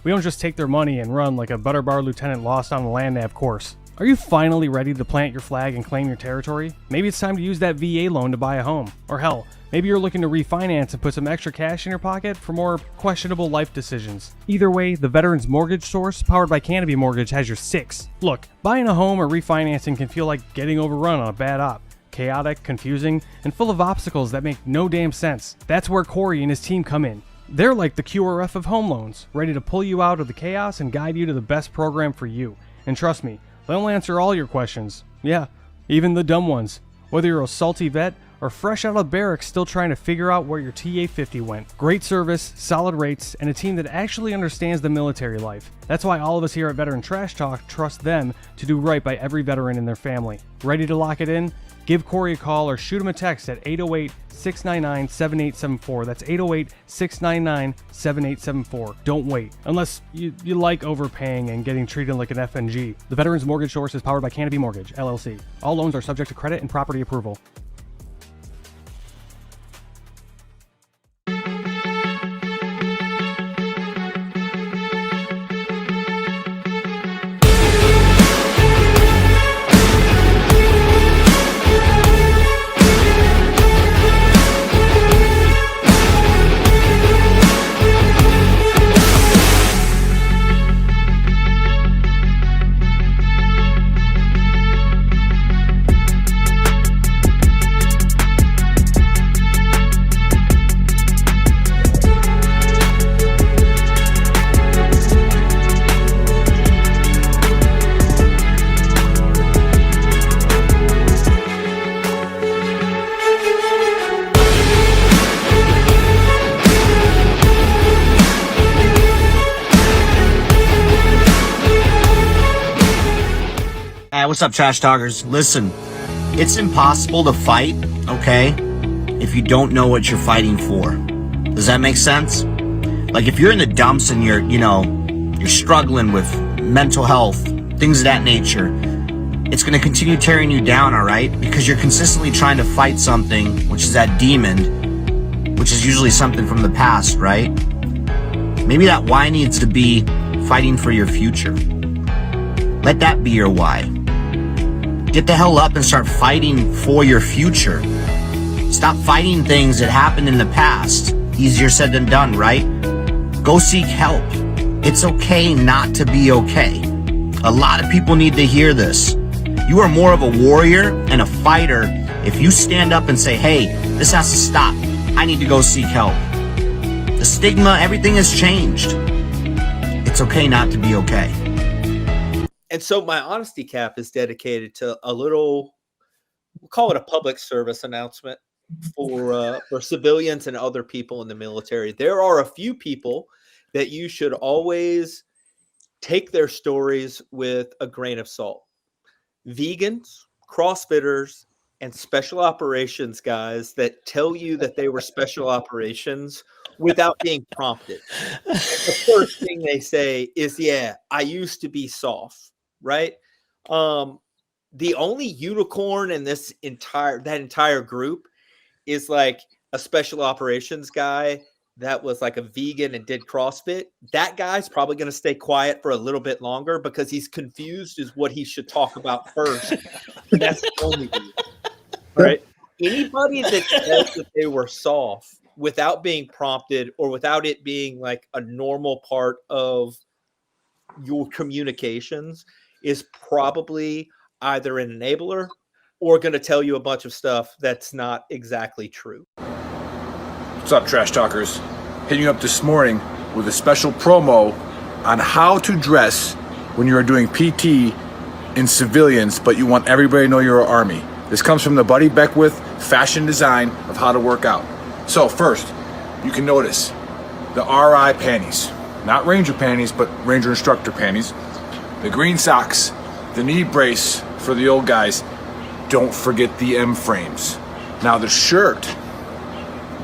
We don't just take their money and run like a butter bar lieutenant lost on a land nav course. Are you finally ready to plant your flag and claim your territory? Maybe it's time to use that VA loan to buy a home. Or hell, maybe you're looking to refinance and put some extra cash in your pocket for more questionable life decisions. Either way, the Veterans Mortgage Source, powered by Canopy Mortgage, has your six. Look, buying a home or refinancing can feel like getting overrun on a bad op. Chaotic, confusing, and full of obstacles that make no damn sense. That's where Corey and his team come in. They're like the QRF of home loans, ready to pull you out of the chaos and guide you to the best program for you. And trust me, they'll answer all your questions. Yeah, even the dumb ones. Whether you're a salty vet or fresh out of barracks still trying to figure out where your TA-50 went. Great service, solid rates, and a team that actually understands the military life. That's why all of us here at Veteran Trash Talk trust them to do right by every veteran in their family. Ready to lock it in? Give Corey a call or shoot him a text at 808-699-7874. That's 808-699-7874. Don't wait. Unless you like overpaying and getting treated like an FNG. The Veterans Mortgage Source is powered by Canopy Mortgage, LLC. All loans are subject to credit and property approval. What's up, Trash Talkers? Listen, it's impossible to fight, okay, if you don't know what you're fighting for. Does that make sense? Like, if you're in the dumps and you're struggling with mental health, things of that nature, it's going to continue tearing you down, all right? Because you're consistently trying to fight something, which is that demon, which is usually something from the past, right? Maybe that why needs to be fighting for your future. Let that be your why. Get the hell up and start fighting for your future. Stop fighting things that happened in the past. Easier said than done, right? Go seek help. It's okay not to be okay. A lot of people need to hear this. You are more of a warrior and a fighter if you stand up and say, hey, this has to stop. I need to go seek help. The stigma, everything has changed. It's okay not to be okay. And so my honesty cap is dedicated to a little, we'll call it a public service announcement for civilians and other people in the military. There are a few people that you should always take their stories with a grain of salt. Vegans, CrossFitters, and special operations guys that tell you that they were special operations without being prompted. The first thing they say is, yeah, I used to be soft. Right. The only unicorn in that entire group is like a special operations guy that was like a vegan and did CrossFit. That guy's probably going to stay quiet for a little bit longer because he's confused as what he should talk about first. That's the only reason. Right. Anybody that says that they were soft without being prompted or without it being like a normal part of your communications is probably either an enabler or going to tell you a bunch of stuff that's not exactly true. What's up, Trash Talkers? Hitting you up this morning with a special promo on how to dress when you are doing PT in civilians, but you want everybody to know you're an Army. This comes from the Buddy Beckwith fashion design of how to work out. So first, you can notice the RI panties. Not Ranger panties, but Ranger instructor panties. The green socks, the knee brace for the old guys. Don't forget the M frames. Now the shirt,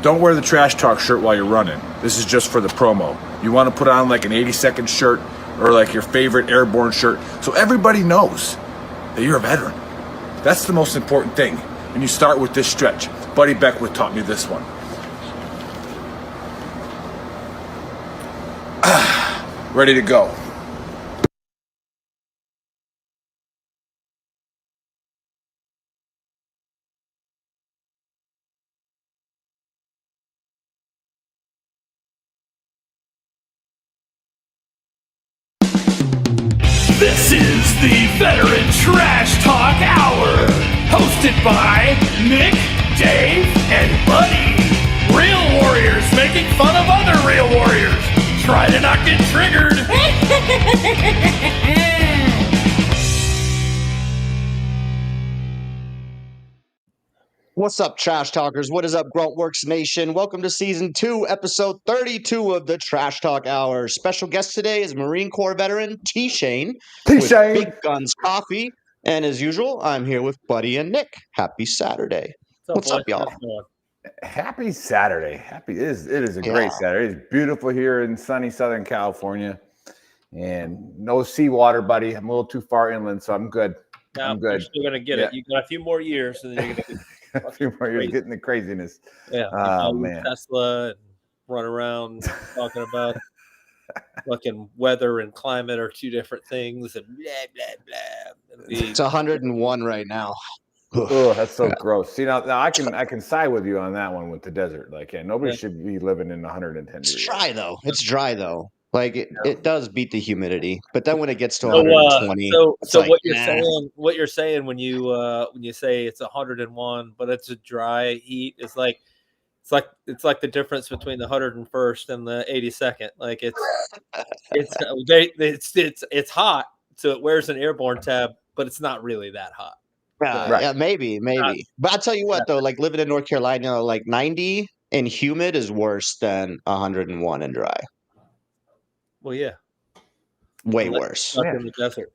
don't wear the Trash Talk shirt while you're running. This is just for the promo. You want to put on like an 80-second shirt or like your favorite airborne shirt so everybody knows that you're a veteran. That's the most important thing. And you start with this stretch. Buddy Beckwith taught me this one. ready to go. This is the Veteran Trash Talk Hour, hosted by Nick, Dave, and Buddy. Real warriors making fun of other real warriors. Try to not get triggered. What's up, Trash Talkers? What is up, Gruntworks Nation? Welcome to Season 2, Episode 32 of the Trash Talk Hour. Special guest today is Marine Corps veteran T-Shane with Big Guns Coffee. And as usual, I'm here with Buddy and Nick. Happy Saturday. What's up, y'all? Happy Saturday. It is a great Saturday. It's beautiful here in sunny Southern California. And no seawater, buddy. I'm a little too far inland, so I'm good. No, I'm good. You're still going to get it. You got a few more years, and then you're going to get a few more years getting the craziness. Yeah. Oh, man. Tesla and run around talking about fucking weather and climate are two different things, and blah, blah, blah. It's 101 right now. Oh, that's so gross. See, now I can side with you on that one with the desert. Like, nobody should be living in 110 degrees. It's dry, though. Like it does beat the humidity, but then when it gets to 120, so like, what you're saying when you say it's 101, but it's a dry heat, is like it's like the difference between the 101st and the 82nd. Like it's hot, so it wears an airborne tab, but it's not really that hot. Yeah, maybe. But I'll tell you what, though, like living in North Carolina, like 90 and humid is worse than 101 and dry. Well, yeah. Way worse. In the desert.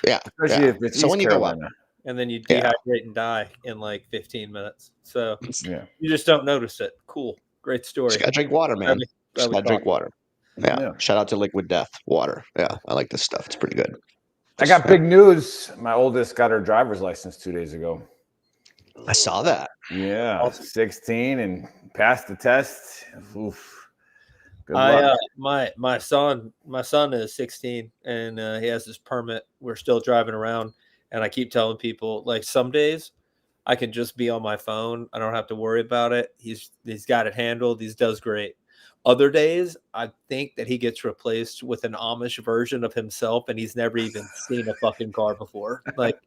Yeah. Especially if it's so when you go up. And then you dehydrate and die in like 15 minutes. So you just don't notice it. Cool. Great story. Just gotta drink water, man. Just gotta drink water. Yeah. Shout out to Liquid Death Water. Yeah. I like this stuff. It's pretty good. I got big news. My oldest got her driver's license 2 days ago. I saw that. Yeah. Awesome. 16 and passed the test. Oof. My son is 16 and he has his permit. We're still driving around, and I keep telling people, like, some days I can just be on my phone. I don't have to worry about it. He's got it handled. He does great. Other days, I think that he gets replaced with an Amish version of himself, and he's never even seen a fucking car before. Like,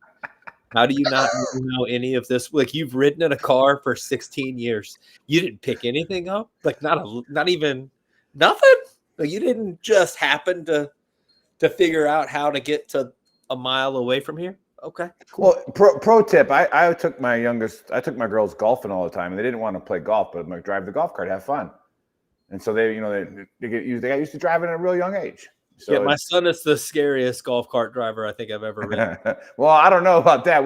how do you not know any of this? Like, you've ridden in a car for 16 years. You didn't pick anything up? Like, not even nothing? Like, you didn't just happen to figure out how to get to a mile away from here? Okay, cool. Well, pro tip, I took my girls golfing all the time, and they didn't want to play golf, but I'm like, drive the golf cart, have fun. And so they got used to driving at a real young age. So my son is the scariest golf cart driver I think I've ever ridden. Well, I don't know about that.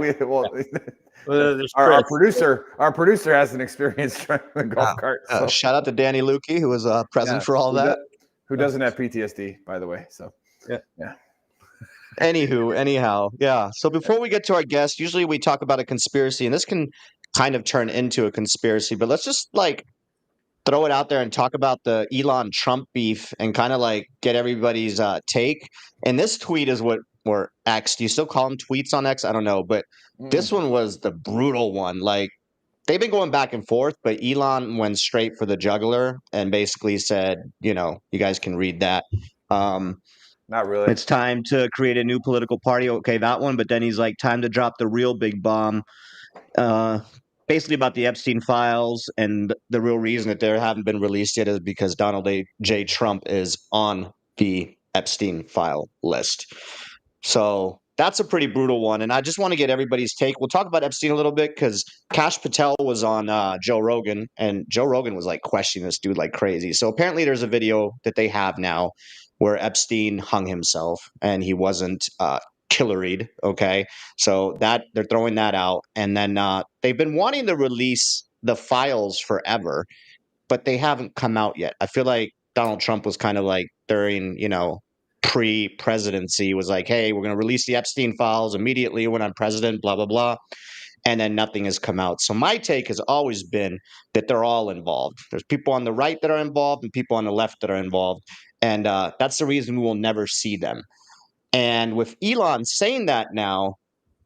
Our producer has an experience driving a golf cart. So. Shout out to Danny Lukey, who was present for all that. Who doesn't have PTSD, by the way? So yeah. Anyhow, yeah. So before we get to our guest, usually we talk about a conspiracy, and this can kind of turn into a conspiracy. But let's just throw it out there and talk about the Elon Trump beef and kind of get everybody's take. And this tweet is or X. Do you still call them tweets on X? I don't know, but this one was the brutal one. Like, they've been going back and forth, but Elon went straight for the jugular and basically said, you guys can read that. Not really. It's time to create a new political party. Okay, that one. But then he's like, time to drop the real big bomb. Basically about the Epstein files, and the real reason that they haven't been released yet is because Donald J. Trump is on the Epstein file list. So that's a pretty brutal one, and I just want to get everybody's take. We'll talk about Epstein a little bit because Kash Patel was on Joe Rogan, and Joe Rogan was questioning this dude like crazy. So apparently there's a video that they have now where Epstein hung himself, and he wasn't killeried. Okay, so that they're throwing that out, and then they've been wanting to release the files forever, but they haven't come out yet. I feel like Donald Trump was kind of during pre-presidency was like, hey, we're going to release the Epstein files immediately when I'm president, blah blah blah, and then nothing has come out. So my take has always been that they're all involved. There's people on the right that are involved and people on the left that are involved. And that's the reason we will never see them. And with Elon saying that now,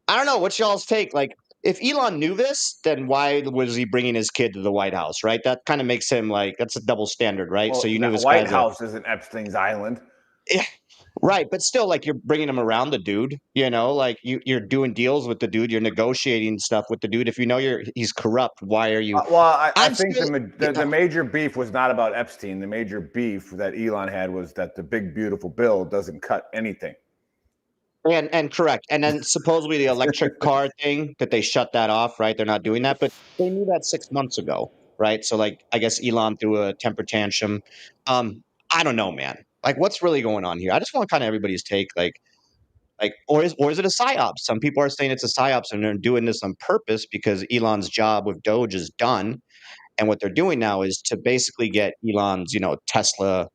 I don't know, what's y'all's take? Like, if Elon knew this, then why was he bringing his kid to the White House, right? That kind of makes him like, that's a double standard, right? Well, So you knew the this White guy's House isn't Epstein's island. yeah, right, but still, like, you're bringing him around the dude, like you're doing deals with the dude, you're negotiating stuff with the dude. If you know he's corrupt, why are you? Well, I I'm think still, the major beef was not about Epstein. The major beef that Elon had was that the big beautiful bill doesn't cut anything. and correct, and then supposedly the electric car thing that they shut that off, right? They're not doing that, but they knew that 6 months ago, right? So like, I guess Elon threw a temper tantrum. I don't know, man. Like, what's really going on here? I just want kind of everybody's take, like, or is it a psyop? Some people are saying it's a psyops and they're doing this on purpose because Elon's job with Doge is done, and what they're doing now is to basically get Elon's, Tesla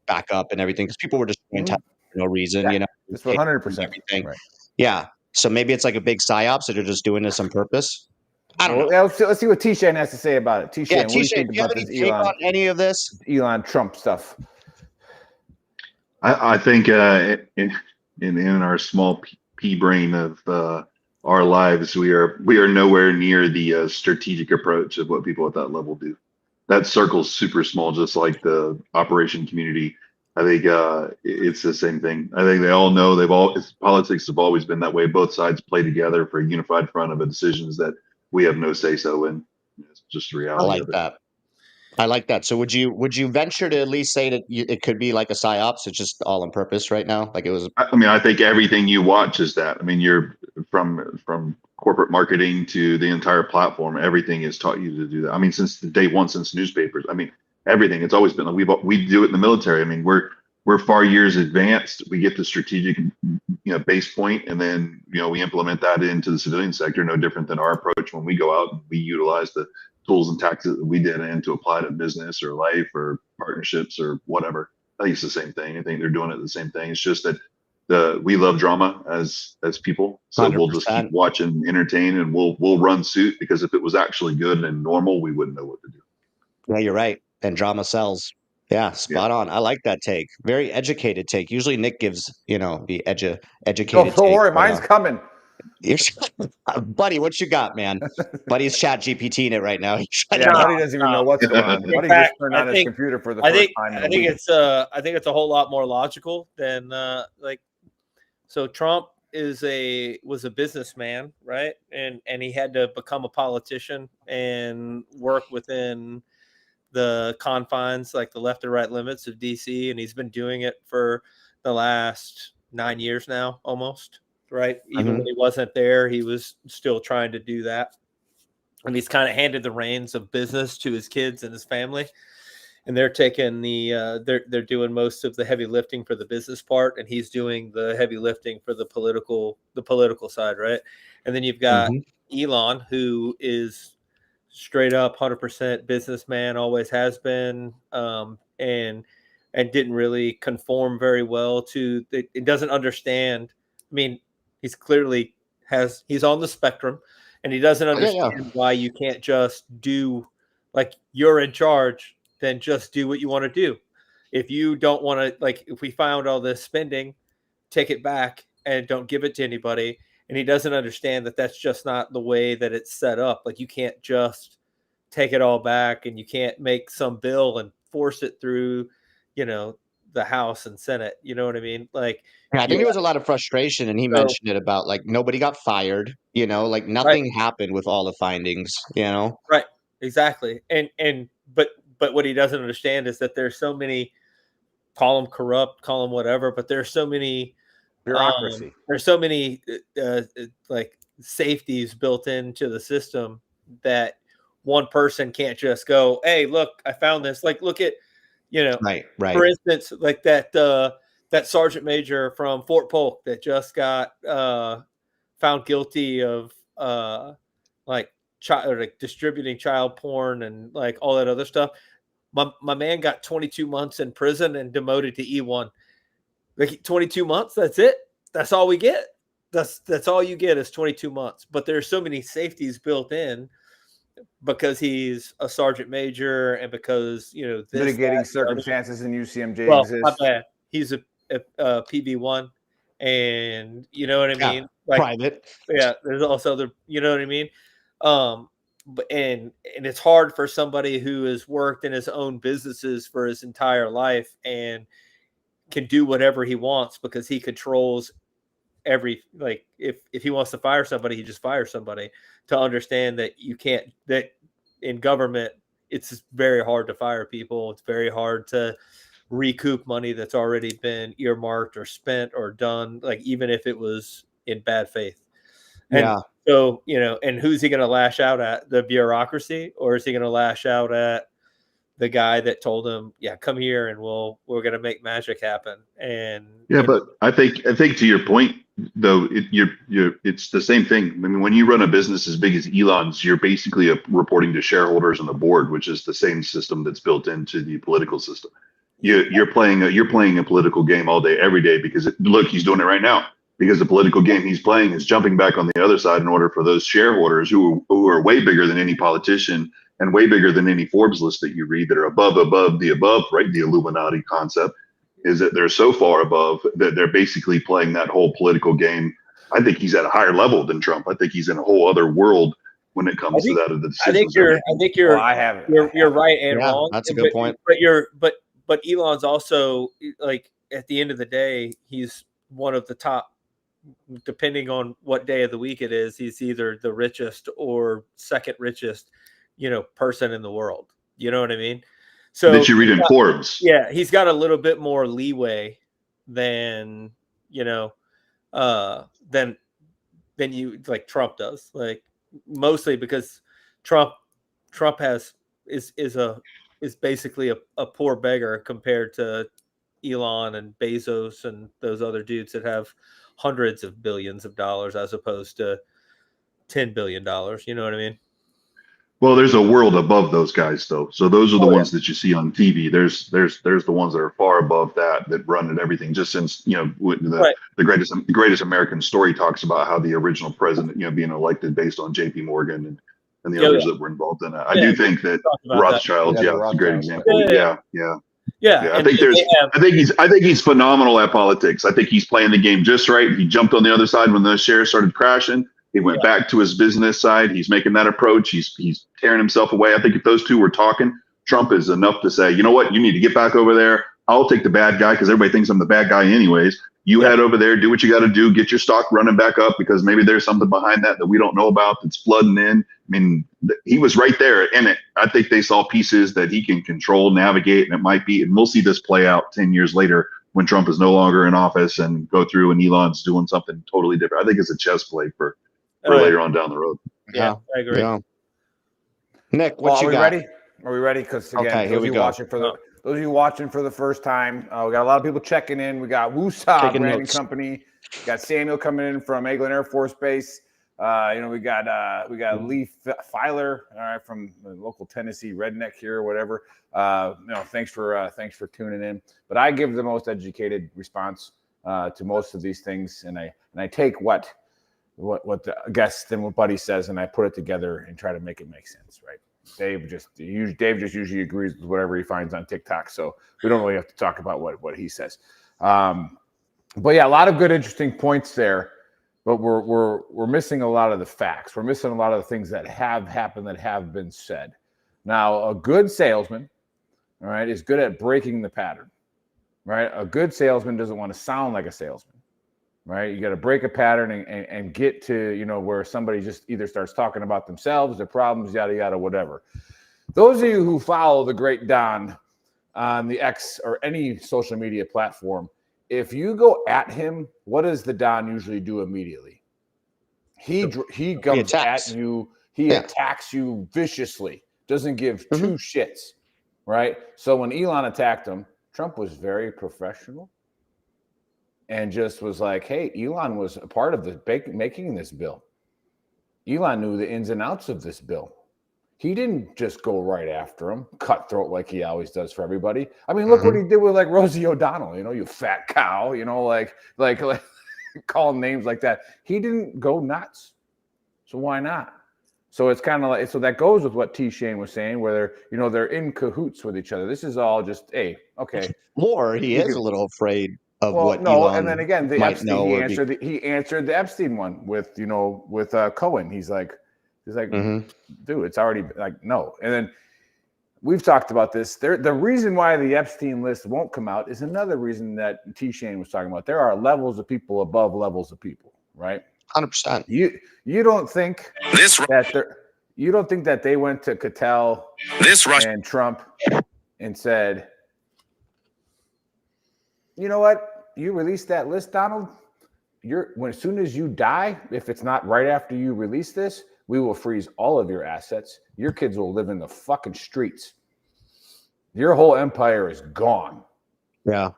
back up and everything, because people were just doing Tesla for no reason, It's 100%. everything. Right. Yeah. So maybe it's like a big psyops that they're just doing this on purpose. I don't know. Well, let's see what T-Shane has to say about it. T-Shane, Yeah, what do you T-Shane, think do you have about any this take on any of this? Elon Trump stuff? I think in our small pea brain of our lives, we are nowhere near the strategic approach of what people at that level do. That circle's super small, just like the operation community. I think it's the same thing. I think they all know politics have always been that way. Both sides play together for a unified front of a decisions that we have no say so in. It's just the I reality like of it. that. I like that. So would you venture to at least say that it could be like a psyops? It's just all on purpose right now. Like it was. I mean, I think everything you watch is that. I mean, you're from corporate marketing to the entire platform. Everything has taught you to do that. I mean, since the day one, since newspapers. I mean, everything. It's always been like we do it in the military. I mean, we're far years advanced. We get the strategic, base point, and then we implement that into the civilian sector. No different than our approach when we go out and we utilize the tools and tactics that we did and to apply to business or life or partnerships or whatever. I think it's the same thing. I think they're doing it the same thing. It's just that we love drama as people, so 100%. we'll just keep watching, entertain, and we'll run suit, because if it was actually good and normal, we wouldn't know what to do. Yeah, you're right. And drama sells. Yeah, spot on. I like that take. Very educated take. Usually Nick gives, the educated. Don't worry, take, mine's coming. Buddy, what you got, man? Buddy's chat GPTing it right now. Buddy doesn't even know what's going on. Buddy just turned on his computer for the first time. I think it's a whole lot more logical than so Trump was a businessman, right? And he had to become a politician and work within the confines, like the left and right limits of DC, and he's been doing it for the last 9 years now, almost. Right. Even when he wasn't there, he was still trying to do that. And he's kind of handed the reins of business to his kids and his family. And they're taking they're doing most of the heavy lifting for the business part, and he's doing the heavy lifting for the political side, right? And then you've got Elon, who is straight up 100% businessman, always has been, and didn't really conform very well to it. Doesn't understand. I mean, he's clearly he's on the spectrum, and he doesn't understand why you can't just do, like, you're in charge, then just do what you want to do. If you don't want to, like, if we found all this spending, take it back and don't give it to anybody. And he doesn't understand that that's just not the way that it's set up. Like, you can't just take it all back, and you can't make some bill and force it through, the House and Senate. You know what I mean? Like, I think there was a lot of frustration, and he mentioned it about, like, nobody got fired, like nothing happened with all the findings, Right. Exactly. But what he doesn't understand is that there's so many, call them corrupt, call them whatever, but there's so many bureaucracy. There's so many like safeties built into the system that one person can't just go, hey, look, I found this. Like, look at, right. For instance, like that sergeant major from Fort Polk that just got found guilty of distributing child porn and like all that other stuff. My man got 22 months in prison and demoted to E1. Like, 22 months, that's it. That's all we get. That's all you get is 22 months. But there's so many safeties built in because he's a sergeant major and because, this Mitigating circumstances in UCMJ well, exist. my bad. He's a PB1, and you know what I mean? Private. Yeah, there's also you know what I mean? But and it's hard for somebody who has worked in his own businesses for his entire life and can do whatever he wants because he controls if he wants to fire somebody, he just fires somebody, to understand that you can't, that in government it's very hard to fire people. It's very hard to recoup money that's already been earmarked or spent or done, like even if it was in bad faith. And Yeah. so, and who's he going to lash out at? The bureaucracy, or is he going to lash out at the guy that told him, yeah, come here and we're going to make magic happen? And Yeah, but I think to your point though, it's the same thing. I mean, when you run a business as big as Elon's, you're basically reporting to shareholders and the board, which is the same system that's built into the political system. You're playing a political game all day, every day, because look, he's doing it right now, because the political game he's playing is jumping back on the other side in order for those shareholders who are way bigger than any politician and way bigger than any Forbes list that you read, that are above the above, right? The Illuminati concept is that they're so far above that they're basically playing that whole political game. I think he's at a higher level than Trump. I think he's in a whole other world when it comes to that of the decisions. You're right and wrong. That's a good point. But Elon's also, like, at the end of the day, he's one of the top, depending on what day of the week it is, he's either the richest or second richest, person in the world. You know what I mean? So that you read in Forbes. Yeah, he's got a little bit more leeway than than you, like Trump does. Like, mostly because Trump is basically a poor beggar compared to Elon and Bezos and those other dudes that have hundreds of billions of dollars as opposed to $10 billion. You know what I mean? Well, there's a world above those guys, though. So those are the ones that you see on TV. There's the ones that are far above that run at everything. Just since the greatest American story talks about how the original president, being elected based on J.P. Morgan and the others that were involved in it. I do think that Rothschild, it's a great example. Yeah. I think he's phenomenal at politics. I think he's playing the game just right. He jumped on the other side when those shares started crashing. He went back to his business side. He's making that approach. He's tearing himself away. I think if those two were talking, Trump is enough to say, you know what, you need to get back over there. I'll take the bad guy because everybody thinks I'm the bad guy anyways. You head over there, do what you got to do, get your stock running back up, because maybe there's something behind that we don't know about that's flooding in. I mean, he was right there in it. I think they saw pieces that he can control, navigate, and it might be, and we'll see this play out 10 years later when Trump is no longer in office and go through and Elon's doing something totally different. I think it's a chess play for later on down the road. Yeah, I agree. Yeah. Nick, what you got? Ready? Are we ready? Because again, here we go. Those of you watching for the first time, we got a lot of people checking in. We got Woosah Branding Company. We got Samuel coming in from Eglin Air Force Base. We got Lee Filer, all right, from the local Tennessee redneck here or whatever. Thanks for tuning in. But I give the most educated response to most of these things, and I take what the guest and what Buddy says, and I put it together and try to make it make sense, right? Dave just usually agrees with whatever he finds on TikTok, so we don't really have to talk about what he says. But yeah, a lot of good, interesting points there. But we're missing a lot of the facts. We're missing a lot of the things that have happened, that have been said. Now, a good salesman, all right, is good at breaking the pattern, right? A good salesman doesn't want to sound like a salesman, right? You got to break a pattern and get to, where somebody just either starts talking about themselves, their problems, yada, yada, whatever. Those of you who follow the great Don on the X or any social media platform, if you go at him, what does the Don usually do immediately? He comes at you. He attacks you viciously. Doesn't give two shits, right? So when Elon attacked him, Trump was very professional and just was like, hey, Elon was a part of making this bill. Elon knew the ins and outs of this bill. He didn't just go right after him, cutthroat like he always does for everybody. I mean, look what he did with like Rosie O'Donnell, you fat cow, like call names like that. He didn't go nuts. So why not? So it's kind of like, so that goes with what T. Shane was saying, where they're in cahoots with each other. This is all just, hey, okay. Or he is a little afraid of Well, what no, Elon and then again, the might Epstein, know he or answered the Epstein one with Cohen. He's like, Mhm. dude, it's already like no. And then we've talked about this. The reason why the Epstein list won't come out is another reason that T. Shane was talking about. There are levels of people above levels of people, right? 100%. You don't think you don't think that they went to Cattell and Trump and said, you know what? You released that list, Donald. As soon as you die, if it's not right after you release this, we will freeze all of your assets. Your kids will live in the fucking streets. Your whole empire is gone. Yeah.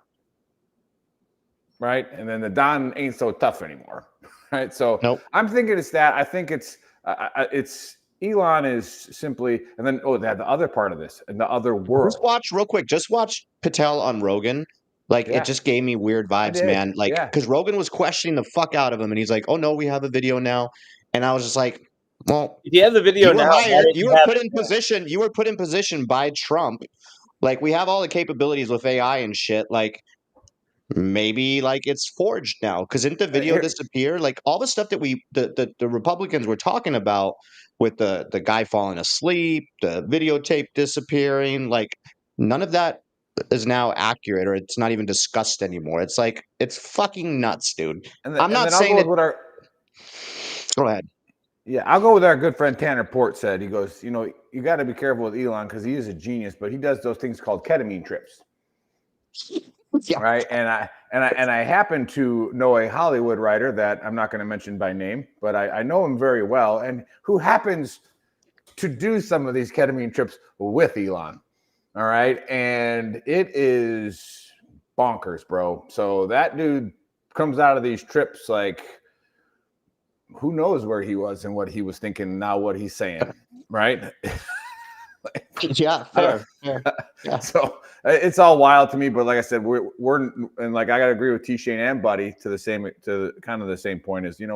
Right. And then the Don ain't so tough anymore. Right. So Nope. I'm thinking it's that. I think it's Elon is simply, and then they had the other part of this in the other world. Just watch Patel on Rogan. Like Yeah. it just gave me weird vibes, man. Like because Rogan was questioning the fuck out of him, and he's like, "Oh no, we have a video now," and I was just like, "Well, If you have the video you were now, hired. You were put in position. You were put in position by Trump. Like we have all the capabilities with AI and shit. Like maybe like it's forged now because didn't the video disappear? Like all the stuff that the Republicans were talking about with the guy falling asleep, the videotape disappearing, like none of that is now accurate or it's not even discussed anymore. It's like it's fucking nuts, dude. I'm not saying that. Go ahead. Yeah, I'll go with our good friend Tanner Port said. He goes, you got to be careful with Elon because he is a genius, but he does those things called ketamine trips. Yeah. Right. And I happen to know a Hollywood writer that I'm not going to mention by name, but I know him very well, and who happens to do some of these ketamine trips with Elon. All right. And it is bonkers, bro. So that dude comes out of these trips like who knows where he was and what he was thinking, now what he's saying. Right. Yeah, fair. Yeah. So it's all wild to me, but like I said, we're and like I gotta agree with T. Shane and Buddy to kind of the same point is, we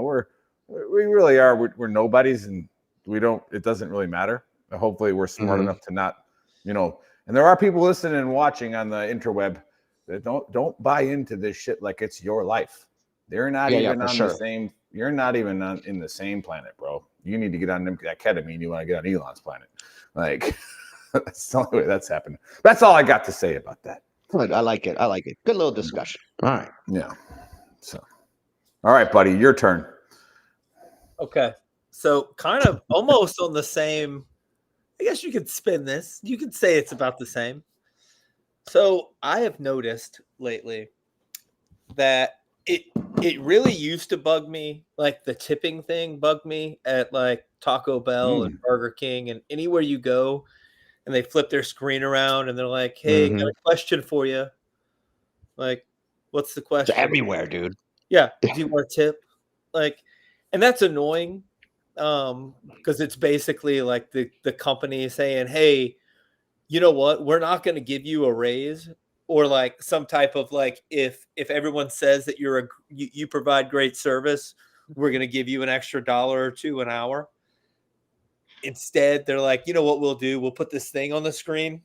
really are we're nobodies and it doesn't really matter. Hopefully we're smart enough to not, and there are people listening and watching on the interweb that don't buy into this shit like it's your life. They're not even on the same. You're not even in the same planet, bro. You need to get on that ketamine. You want to get on Elon's planet. Like, that's the only way that's happened. That's all I got to say about that. Good. I like it. Good little discussion. All right. Yeah. So, all right, buddy, your turn. Okay. So, kind of almost on the same, I guess you could spin this. You could say it's about the same. So, I have noticed lately that it really used to bug me, like the tipping thing bugged me at like Taco Bell and Burger King and anywhere you go and they flip their screen around and they're like, hey, got a question for you. Like, what's the question? It's everywhere, dude. Yeah. Do you want a tip? Like, and that's annoying because it's basically like the company saying, hey, you know what? We're not going to give you a raise. Or like some type of like if everyone says that you provide great service, we're going to give you an extra $1 or $2 an hour. Instead, they're like, you know what we'll do? We'll put this thing on the screen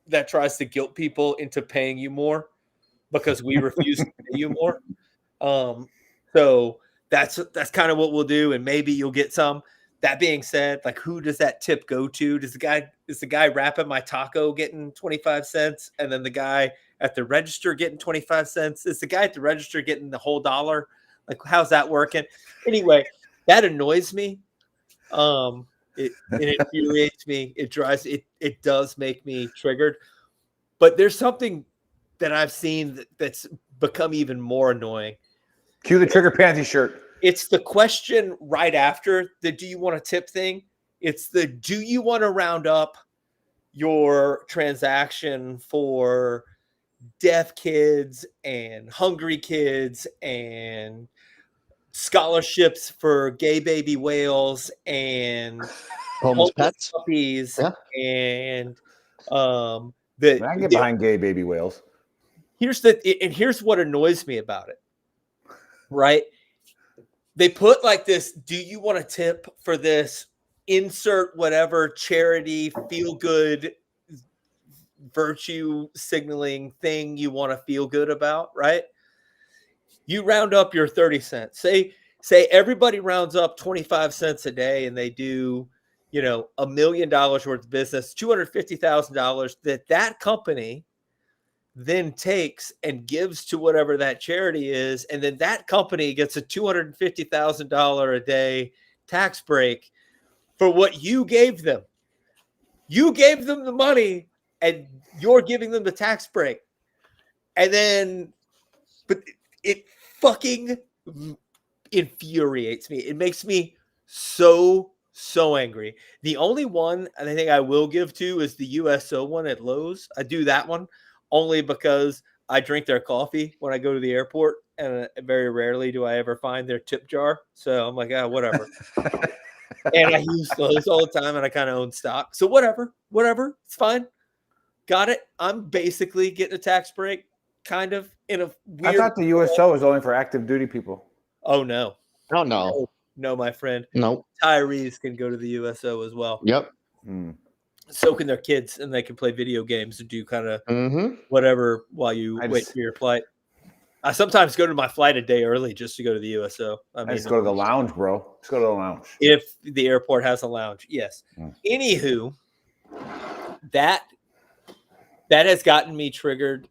that tries to guilt people into paying you more because we refuse to pay you more. So that's kind of what we'll do, and maybe you'll get some. That being said, like who does that tip go to? Is the guy wrapping my taco getting 25 cents and then the guy at the register getting 25 cents? Is the guy at the register getting the whole $1? Like how's that working? Anyway, that annoys me. It infuriates me. It does make me triggered. But there's something that I've seen that's become even more annoying. Cue the trigger panty shirt. It's the question right after the do you want a tip thing. It's the do you want to round up your transaction for deaf kids and hungry kids and scholarships for gay baby whales and homeless pets puppies and I get behind gay baby whales. Here's what annoys me about it. Right? they put like this, do you want to tip for this insert whatever charity feel good virtue signaling thing you want to feel good about, right? You round up your 30 cents. Say everybody rounds up 25 cents a day and they do, $1 million worth of business, $250,000 that company then takes and gives to whatever that charity is. And then that company gets a $250,000 a day tax break for what you gave them. You gave them the money and you're giving them the tax break. And then, but it fucking infuriates me. It makes me so angry. The only one I think I will give to is the USO one at Lowe's. I do that one only because I drink their coffee when I go to the airport, and very rarely do I ever find their tip jar. So I'm like, whatever. And I use Lowe's all the time, and I kind of own stock. So whatever, it's fine. Got it. I'm basically getting a tax break, kind of in a weird. I thought the USO was only for active duty people. Oh no. Oh no. No, my friend. No. Retirees can go to the USO as well. Yep. So can their kids, and they can play video games and do kind of whatever while you wait for your flight. I sometimes go to my flight a day early just to go to the USO. I mean, just go to the lounge, bro. Let's go to the lounge. If the airport has a lounge, yes. Anywho, that has gotten me triggered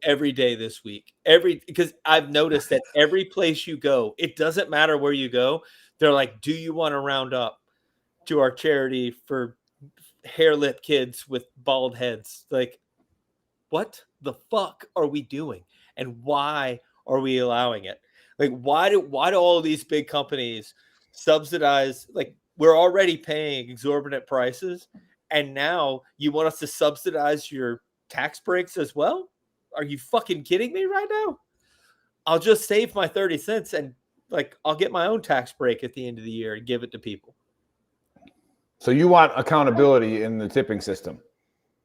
every day this week. Because I've noticed that every place you go, it doesn't matter where you go, they're like, do you want to round up to our charity for hair lip kids with bald heads? Like, what the fuck are we doing? And why are we allowing it? Like, why do all these big companies subsidize? Like, we're already paying exorbitant prices, and now you want us to subsidize your tax breaks as well? Are you fucking kidding me right now? I'll just save my 30 cents and I'll get my own tax break at the end of the year and give it to people. So you want accountability in the tipping system?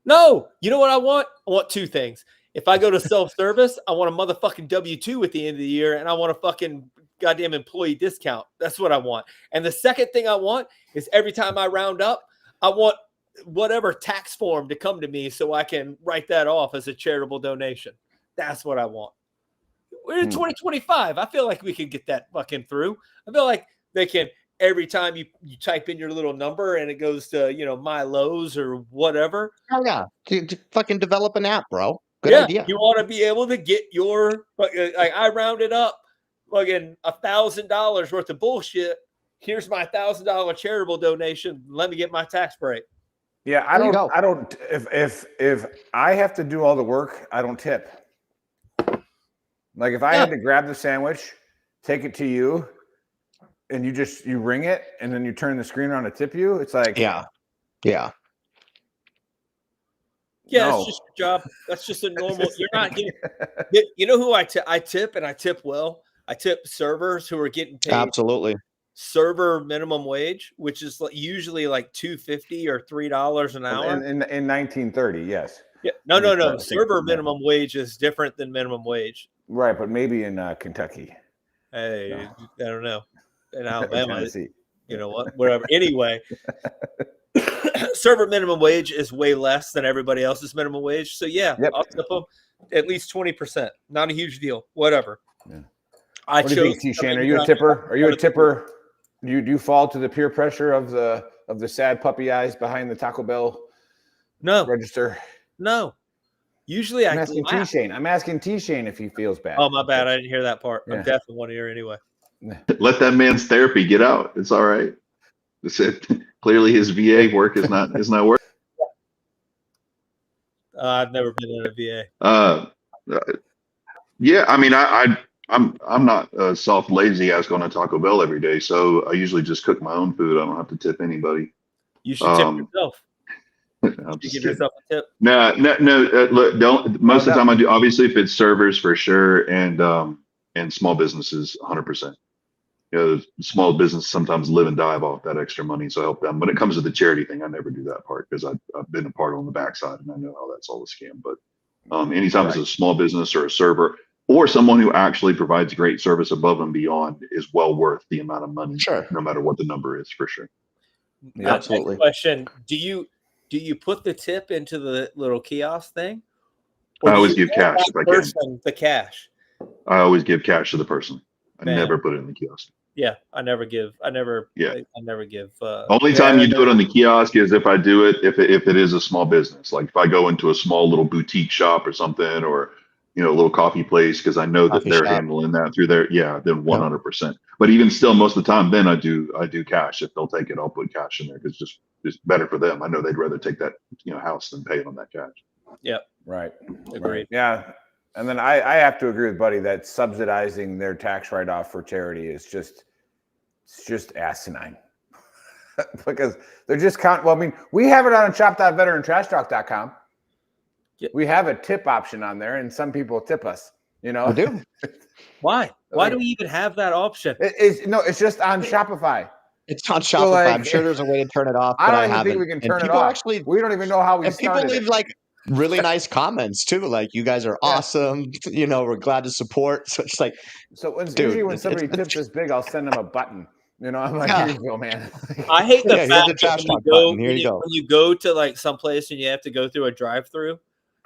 No. You know what I want? I want two things. If I go to self-service, I want a motherfucking W-2 at the end of the year, and I want a fucking goddamn employee discount. That's what I want. And the second thing I want is every time I round up, I want whatever tax form to come to me so I can write that off as a charitable donation. That's what I want. We're in 2025. I feel like we can get that fucking through. I feel like they can, every time you type in your little number and it goes to, my Lowe's or whatever. Oh yeah. To fucking develop an app, bro. Good idea. You want to be able to get your, I rounded up fucking $1,000 worth of bullshit. Here's my $1,000 charitable donation. Let me get my tax break. Yeah, I don't. If I have to do all the work, I don't tip. Like if I had to grab the sandwich, take it to you, and you ring it, and then you turn the screen around to tip you, it's like yeah. Yeah, No. It's just your job. That's just a normal. You're not getting. You know who I tip, and I tip well. I tip servers who are getting paid. Absolutely. Server minimum wage, which is usually like $2.50 or $3 an hour. In 1930, yes. Yeah, no. Server minimum wage is different than minimum wage. Right, but maybe in Kentucky. Hey, no. I don't know. In Alabama, you know what? Whatever. Anyway, server minimum wage is way less than everybody else's minimum wage. So yeah, I'll tip them at least 20%. Not a huge deal. Whatever. Yeah. What do you think, T-Shane? Are you a tipper? Are you a tipper? Do you fall to the peer pressure of the sad puppy eyes behind the Taco Bell register? No. Usually I'm asking T-Shane. I'm asking T-Shane if he feels bad. Oh, my bad. I didn't hear that part. I'm deaf in one ear anyway. Let that man's therapy get out. It's all right. It's it. Clearly his VA work is not working. I've never been in a VA. Yeah, I mean, I'm not soft lazy ass going to Taco Bell every day, so I usually just cook my own food. I don't have to tip anybody. You should tip yourself. You give yourself a tip. No. Look, don't. Most of the time, I do. Obviously, if it's servers for sure, and small businesses, 100%. Small business sometimes live and die off that extra money, so I help them. When it comes to the charity thing, I never do that part because I've been a part on the backside and I know how that's all a scam. But anytime it's a small business or a server, or someone who actually provides great service above and beyond is well worth the amount of money, Sure. no matter what the number is, for sure. Yeah, absolutely. Next question: Do you put the tip into the little kiosk thing? I do always you give hand cash that if I can. person the cash? I always give cash to the person. I Man. never put it in the kiosk. Yeah, I never give. I never give. Only time you do it on the kiosk is if I do it if it is a small business. Like if I go into a small little boutique shop or something, or a little coffee place, because I know that Coffee they're shop. handling that through their then 100%. But even still, most of the time, then I do cash. If they'll take it, I'll put cash in there because it's better for them. I know they'd rather take that house than pay it on that cash. Yep. Right. Agreed. Right. Yeah. And then I have to agree with Buddy that subsidizing their tax write-off for charity is just asinine. Because they're just well, I mean, we have it on shop.veterantrashtalk.com. Yep. We have a tip option on there, and some people tip us. We do. Why? Why do we even have that option? It's just on Shopify. It's on Shopify. So, like, I'm sure there's a way to turn it off. I but don't even haven't. think we can And turn it people off. Actually, we don't even know how we and started. People leave like really nice comments too. Like, you guys are awesome. We're glad to support. So it's like, usually when somebody tips this big, I'll send them a button. I'm like, here you go, man. I hate the fact the that trash talk button. Here you go. when you go to like someplace and you have to go through a drive-through,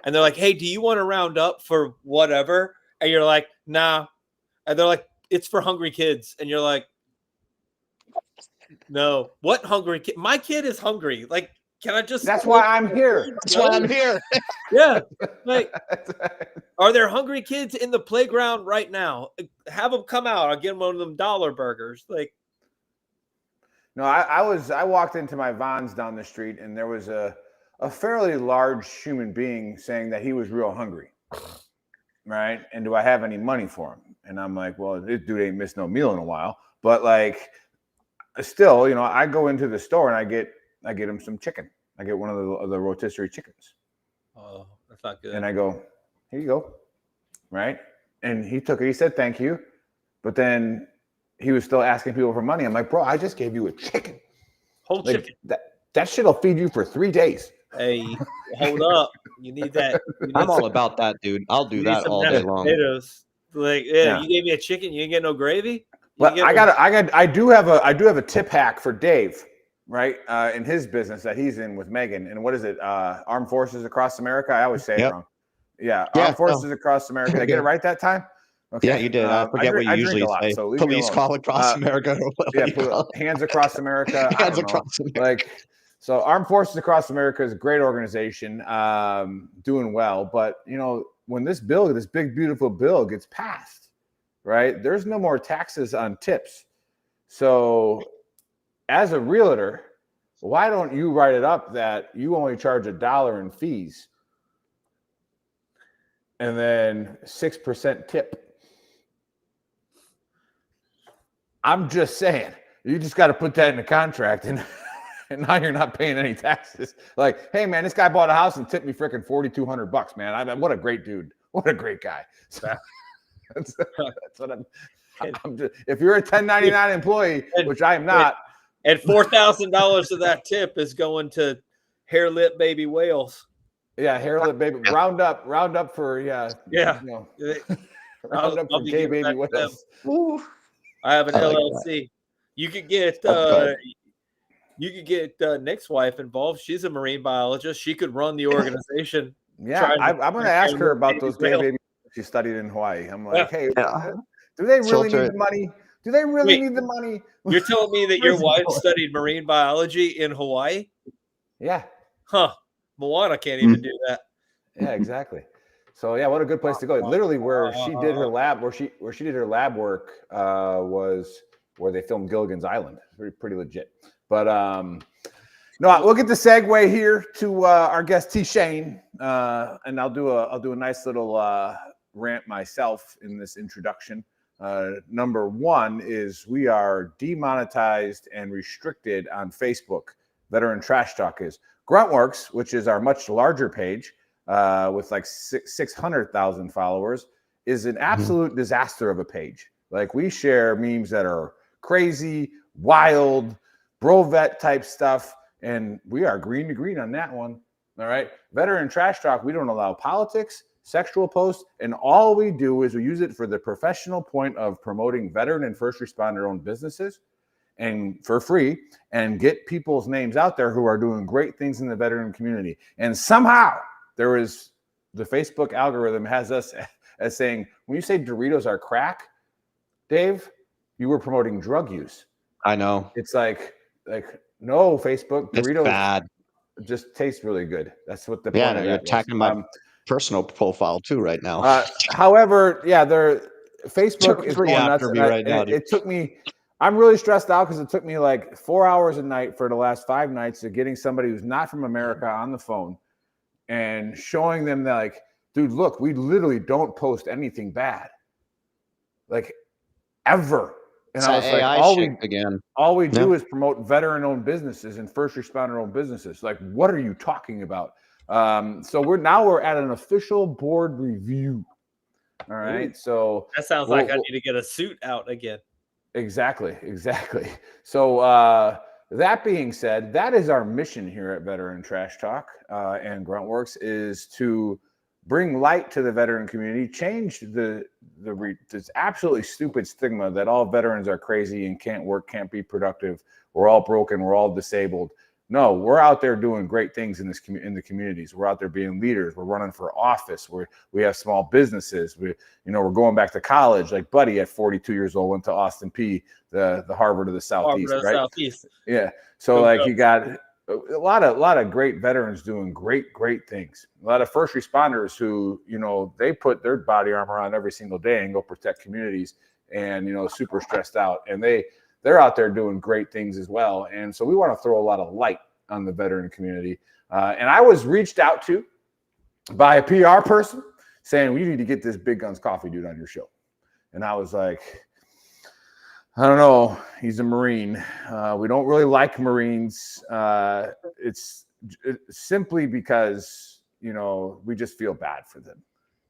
and they're like, "Hey, do you want to round up for whatever?" And you're like, "Nah," and they're like, "It's for hungry kids," and you're like, "No, what hungry kid? My kid is hungry. Like, can I just?" That's why I'm here. That's why I'm here. Yeah, like, are there hungry kids in the playground right now? Have them come out. I'll get them one of them dollar burgers. Like, no, I walked into my Vons down the street, and there was a fairly large human being saying that he was real hungry, right? And do I have any money for him? And I'm like, well, this dude ain't missed no meal in a while, but like, still, I go into the store and I get him some chicken. I get one of the rotisserie chickens. oh, that's not good. And I go, here you go, right? And he took it. He said thank you, but then he was still asking people for money. I'm like, bro, I just gave you a chicken. Whole chicken. That shit'll feed you for 3 days. Hey, hold up. You need that. I'm all about that, dude. I'll do that all day long. Potatoes. Like, you gave me a chicken. You didn't get no gravy. But I do have a tip hack for Dave, right? In his business that he's in with Megan. And what is it? Armed Forces Across America. I always say it wrong. Yeah, Armed Forces Across America. Did I get it right that time? Okay. Yeah, you did. I forget what you usually say. So Police call across America. Hands Across America. Hands Across America. So Armed Forces Across America is a great organization, doing well. But, when this big, beautiful bill gets passed, right, there's no more taxes on tips. So as a realtor, why don't you write it up that you only charge $1 in fees and then 6% tip? I'm just saying, you just got to put that in the contract, and now you're not paying any taxes. Like, hey man, this guy bought a house and tipped me freaking $4,200, man. What a great dude. What a great guy. So that's what I'm just, if you're a 1099 employee, which I am not. And $4,000 of that tip is going to hair lip baby whales. Yeah, hair lip baby. Round up for round up for gay baby whales. I have an LLC. You could get Nick's wife involved. She's a marine biologist. She could run the organization. Yeah, I'm going to ask her about those gay babies she studied in Hawaii. I'm like, hey, do they really need the money? Do they really need the money? You're telling me that your wife studied marine biology in Hawaii? Yeah. Huh. Moana can't even do that. Yeah, exactly. So yeah, what a good place to go. Literally, where she did her lab, where she did her lab work, was where they filmed Gilligan's Island. Pretty legit. But no, we'll get the segue here to our guest T. Shane, and I'll do a nice little rant myself in this introduction. Number one is we are demonetized and restricted on Facebook. Veteran Trash Talk is. Gruntworks, which is our much larger page, with like 600,000 followers, is an absolute disaster of a page. Like, we share memes that are crazy, wild, bro vet type stuff, and we are green to green on that one. All right. Veteran Trash Talk, we don't allow politics, sexual posts, and all we do is we use it for the professional point of promoting veteran and first responder owned businesses and for free, and get people's names out there who are doing great things in the veteran community. And somehow there is the Facebook algorithm has us as saying, when you say Doritos are crack, Dave, you were promoting drug use. I know. It's like no, Facebook, It's Doritos bad. just taste really good. That's what the Yeah, point of you're that attacking was. my personal profile too right now. However, yeah, Facebook is Free going nuts. after me And right now, dude. it took me, I'm really stressed out because it took me like 4 hours a night for the last 5 nights of getting somebody who's not from America on the phone and showing them that, like, dude, look, we literally don't post anything bad, like, ever. And It's I was that like, AI again. all we do Yeah. is promote veteran-owned businesses and first responder-owned businesses. Like, what are you talking about? So we're at an official board review. All right. So That sounds like I need to get a suit out again. Exactly. So that being said, that is our mission here at Veteran Trash Talk and Gruntworks, is to bring light to the veteran community, change this absolutely stupid stigma that all veterans are crazy and can't work, can't be productive. We're all broken. We're all disabled. No, we're out there doing great things in the communities. We're out there being leaders. We're running for office. We have small businesses. We're going back to college. Like Buddy at 42 years old went to Austin P, the Harvard of the Southeast, right? Southeast. Yeah. So you got a lot of great veterans doing great things. A lot of first responders who, they put their body armor on every single day and go protect communities, and super stressed out, and they're out there doing great things as well. And so we want to throw a lot of light on the veteran community. And I was reached out to by a PR person saying, we need to get this Big Guns Coffee dude on your show. And I was like, I don't know. He's a Marine. We don't really like Marines. It's simply because, we just feel bad for them.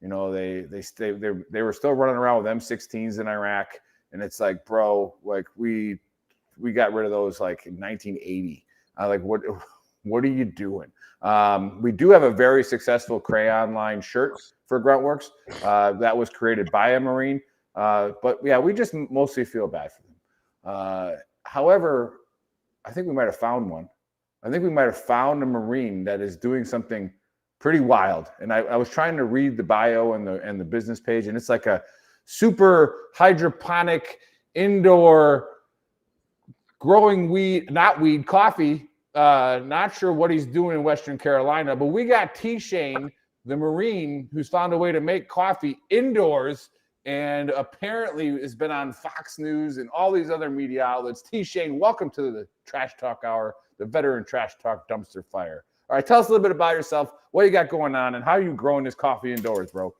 They were still running around with M16s in Iraq. And it's like, bro, like we got rid of those like in 1980. Like, what are you doing? We do have a very successful crayon line shirt for Gruntworks that was created by a Marine. But yeah, we just mostly feel bad for them. However, I think we might have found one. I think we might have found a Marine that is doing something pretty wild. And I was trying to read the bio and the business page, and it's like a super hydroponic indoor growing coffee. Not sure what he's doing in Western Carolina, but we got T-Shane, the Marine, who's found a way to make coffee indoors, and apparently has been on Fox News and all these other media outlets. T-Shane, welcome to the Trash Talk Hour, the Veteran Trash Talk Dumpster Fire. All right, tell us a little bit about yourself, what you got going on, and how you growing this coffee indoors, bro.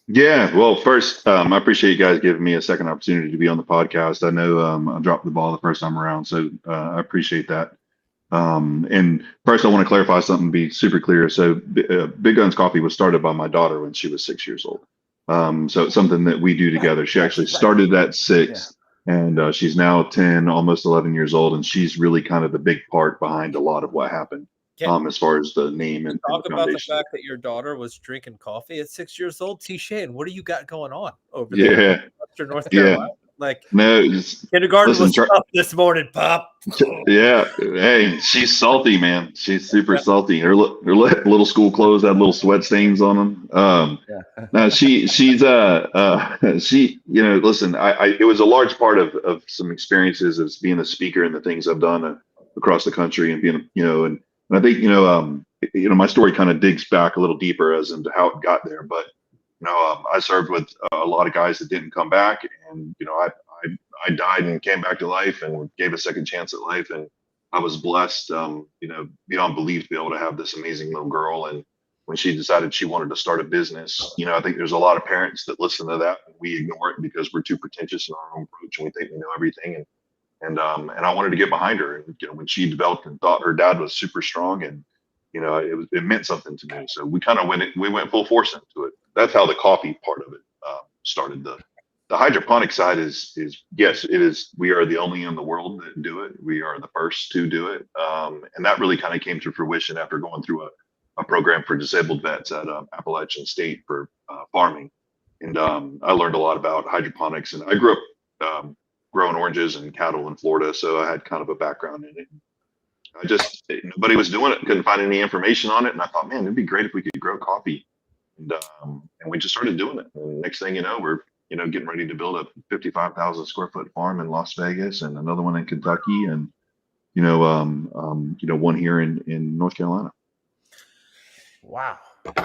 Yeah, well, first, I appreciate you guys giving me a second opportunity to be on the podcast. I know I dropped the ball the first time around, so I appreciate that. And first, I want to clarify something, be super clear. So, Big Guns Coffee was started by my daughter when she was 6 years old. So it's something that we do together. She actually started at 6, and she's now 10, almost 11 years old, and she's really kind of the big part behind a lot of what happened. As far as the name and talk the about the foundation. fact that your daughter was drinking coffee at 6 years old. T-Shane, what do you got going on over there in Western North Carolina? Like, no, kindergarten was tough this morning, Pop. Yeah, hey, she's salty, man. She's super salty. Her little school clothes had little sweat stains on them. No, she's listen, it was a large part of some experiences as being a speaker and the things I've done across the country, and being, and I think, my story kind of digs back a little deeper as into how it got there. But, I served with a lot of guys that didn't come back, and, I died and came back to life and gave a second chance at life. And I was blessed, beyond belief, to be able to have this amazing little girl. And when she decided she wanted to start a business, I think there's a lot of parents that listen to that, and we ignore it because we're too pretentious in our own approach, and we think we know everything. And I wanted to get behind her. And, when she developed and thought her dad was super strong, and, it meant something to me. So we kind of went full force into it. That's how the coffee part of it started. The hydroponic side is yes, it is. We are the only in the world that do it. We are the first to do it. And that really kind of came to fruition after going through a program for disabled vets at Appalachian State for farming. And I learned a lot about hydroponics. And I grew up growing oranges and cattle in Florida, so I had kind of a background in it. Nobody was doing it, couldn't find any information on it. And I thought, man, it'd be great if we could grow coffee. And we just started doing it. And next thing you know, we're getting ready to build a 55,000 square foot farm in Las Vegas and another one in Kentucky, and one here in North Carolina. Wow.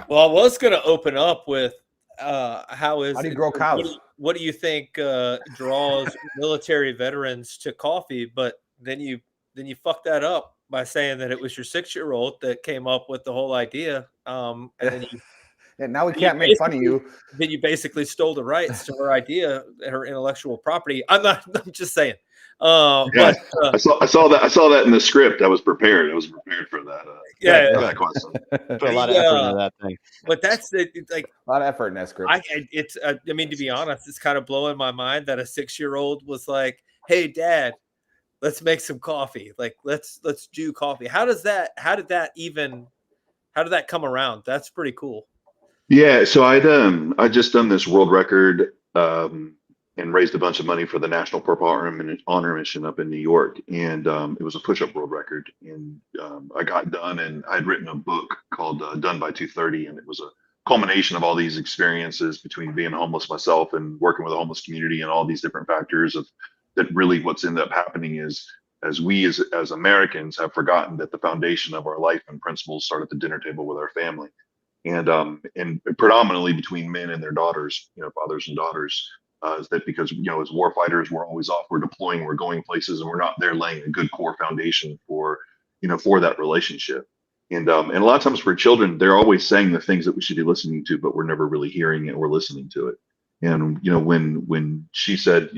Well, I was going to open up with how do you grow cows? What do you think draws military veterans to coffee? But then you fucked that up by saying that it was your 6-year-old that came up with the whole idea. And then and now we can't make fun of you. Then you basically stole the rights to her idea, her intellectual property. I'm just saying. But I saw that in the script. I was prepared for that. That question. Put a lot of effort into that thing. But that's a lot of effort in that script. I mean, to be honest, it's kind of blowing my mind that a 6-year-old was like, "Hey, Dad, let's make some coffee. Like, let's do coffee." How did that come around? That's pretty cool. Yeah, so I just done this world record and raised a bunch of money for the National Purple Honor Mission up in New York, and it was a push-up world record. And I got done, and I'd written a book called Done by 2:30, and it was a culmination of all these experiences between being homeless myself and working with a homeless community and all these different factors of that. Really, what's ended up happening is as we as Americans have forgotten that the foundation of our life and principles start at the dinner table with our family. And predominantly between men and their daughters, fathers and daughters, is that because as war fighters, we're always off, we're deploying, we're going places, and we're not there laying a good core foundation for that relationship. And a lot of times for children, they're always saying the things that we should be listening to, but we're never really hearing it or listening to it. And when she said,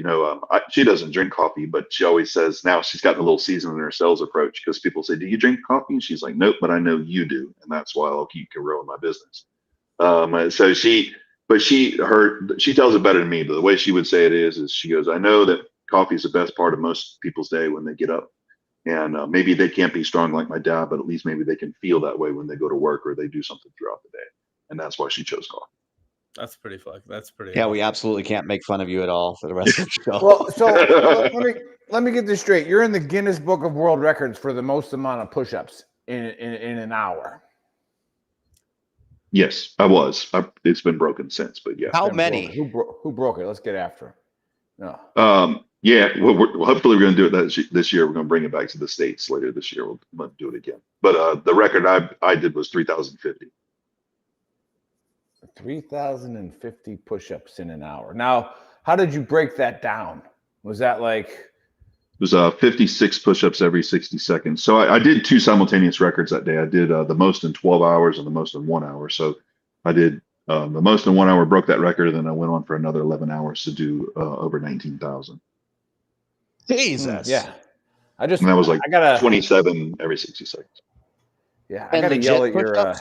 she doesn't drink coffee, but she always says now she's got a little season in her sales approach, because people say, "Do you drink coffee?" And she's like, "Nope, but I know you do, and that's why I'll keep growing my business." So she tells it better than me, but the way she would say it is she goes, "I know that coffee is the best part of most people's day when they get up, and maybe they can't be strong like my dad, but at least maybe they can feel that way when they go to work or they do something throughout the day," and that's why she chose coffee. That's pretty fun. That's pretty. Yeah, we absolutely can't make fun of you at all for the rest of the show. Well, so let me get this straight. You're in the Guinness Book of World Records for the most amount of push-ups in an hour. Yes, I was. It's been broken since, but yeah. How many? Who broke it? Let's get after it. No. Yeah. Well, hopefully we're going to do it this year. We're going to bring it back to the States later this year. We'll do it again. But the record I did was 3,050. 3,050 push-ups in an hour. Now, how did you break that down? Was that like? It was 56 push-ups every 60 seconds. So I did 2 simultaneous records that day. I did the most in 12 hours and the most in 1 hour. So I did the most in 1 hour, broke that record, and then I went on for another 11 hours to do over 19,000. Jesus. Yeah. And that was like 27 every 60 seconds. Yeah, I gotta yell at your.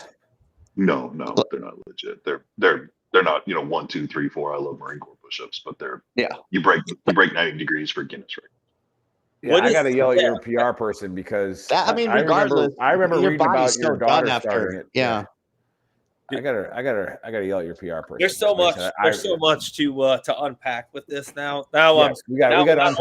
No, they're not legit. They're not 1, 2, 3, 4. I love Marine Corps push-ups, but you break 90 degrees for Guinness record. Yeah, I gotta yell at your PR person because regardless, I remember reading about your daughter starting it. Yeah. I gotta yell at your PR person. There's so much. There's so much to unpack with this now. Now, we got to unpack.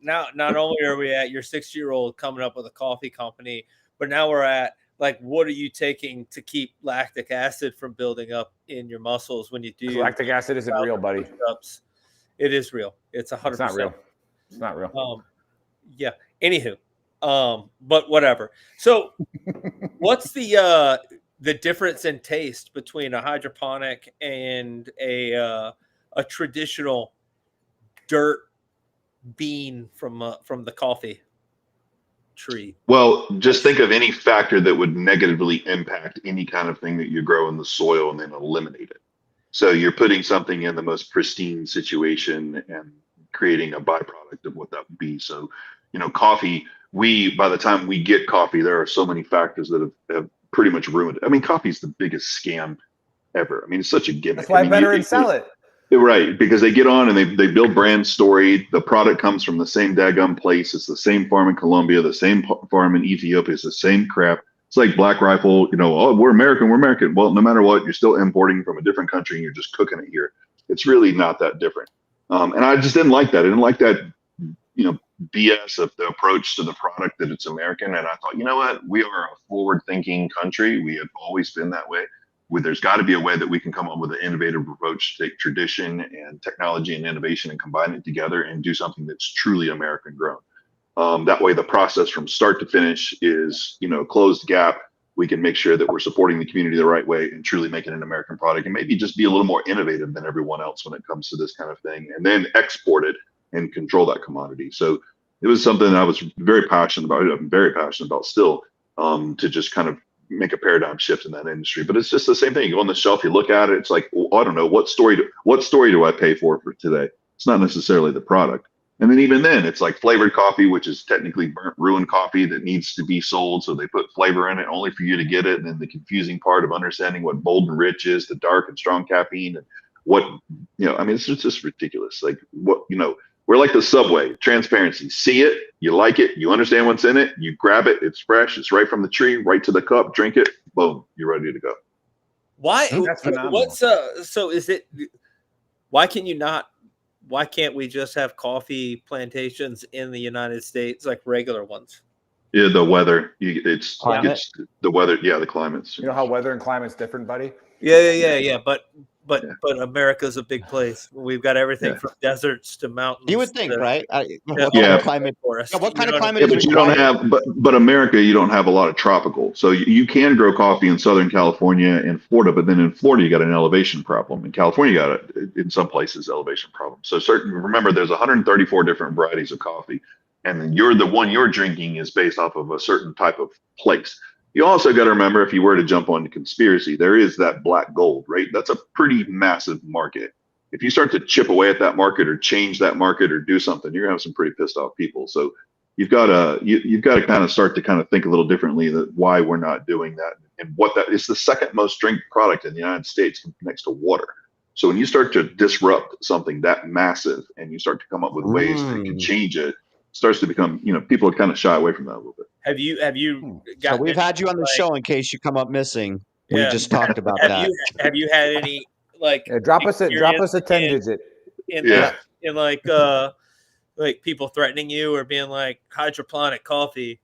Not only are we at your 6-year-old coming up with a coffee company, but now we're at, like, what are you taking to keep lactic acid from building up in your muscles when you do? Lactic acid isn't real, buddy. It is real. It's 100%. It's not real. It's not real. Yeah. Anywho, but whatever. So, what's the difference in taste between a hydroponic and a traditional dirt bean from the coffee tree? Well, just think of any factor that would negatively impact any kind of thing that you grow in the soil and then eliminate it. So you're putting something in the most pristine situation and creating a byproduct of what that would be. So, coffee, by the time we get coffee, there are so many factors that have pretty much ruined it. I mean, coffee is the biggest scam ever. I mean, it's such a gimmick. That's why veterans sell it. Right, because they get on and they build brand story. The product comes from the same daggum place. It's the same farm in Colombia, the same farm in Ethiopia. It's the same crap. It's like Black Rifle, oh, we're American, we're American. Well, no matter what, you're still importing from a different country and you're just cooking it here. It's really not that different. And I just didn't like that. I didn't like that, BS of the approach to the product that it's American. And I thought, you know what? We are a forward thinking country. We have always been that way. There's got to be a way that we can come up with an innovative approach to take tradition and technology and innovation and combine it together and do something that's truly American grown. That way, the process from start to finish is, closed gap. We can make sure that we're supporting the community the right way and truly making an American product, and maybe just be a little more innovative than everyone else when it comes to this kind of thing, and then export it and control that commodity. So it was something that I was very passionate about. I'm very passionate about still, to just kind of make a paradigm shift in that industry. But it's just the same thing. You go on the shelf, you look at it, it's like, well, I don't know, what story do I pay for today? It's not necessarily the product. And then even then, it's like flavored coffee, which is technically burnt, ruined coffee that needs to be sold. So they put flavor in it only for you to get it. And then the confusing part of understanding what bold and rich is, the dark and strong caffeine, and what, it's just ridiculous. Like we're like the Subway, transparency. See it, you like it, you understand what's in it, you grab it, it's fresh, it's right from the tree, right to the cup, drink it, boom, you're ready to go. Why? That's phenomenal. So is it? Why can't we just have coffee plantations in the United States like regular ones? Yeah, the weather. It's the weather. Yeah, the climates. You know how weather and climate's different, buddy? Yeah. But America's a big place. We've got everything from deserts to mountains. You would think, right? What kind of climate for us? What kind of climate Yeah, is but you don't have, but America, you don't have a lot of tropical. So you can grow coffee in Southern California and Florida, but then in Florida you got an elevation problem. In California, you got in some places elevation problem. So remember, there's 134 different varieties of coffee, and then the one you're drinking is based off of a certain type of place. You also got to remember, if you were to jump on the conspiracy, there is that black gold, right? That's a pretty massive market. If you start to chip away at that market or change that market or do something, you're gonna have some pretty pissed off people. So you've got to kind of start to kind of think a little differently that why we're not doing that, and what that is. The second most drank product in the United States next to water. So when you start to disrupt something that massive and you start to come up with ways that can change it, starts to become, people kind of shy away from that a little bit. Have you So we've had you on the show in case you come up missing. We just talked about that. Have you had any drop us a 10-digit in like people threatening you or being like hydroponic coffee,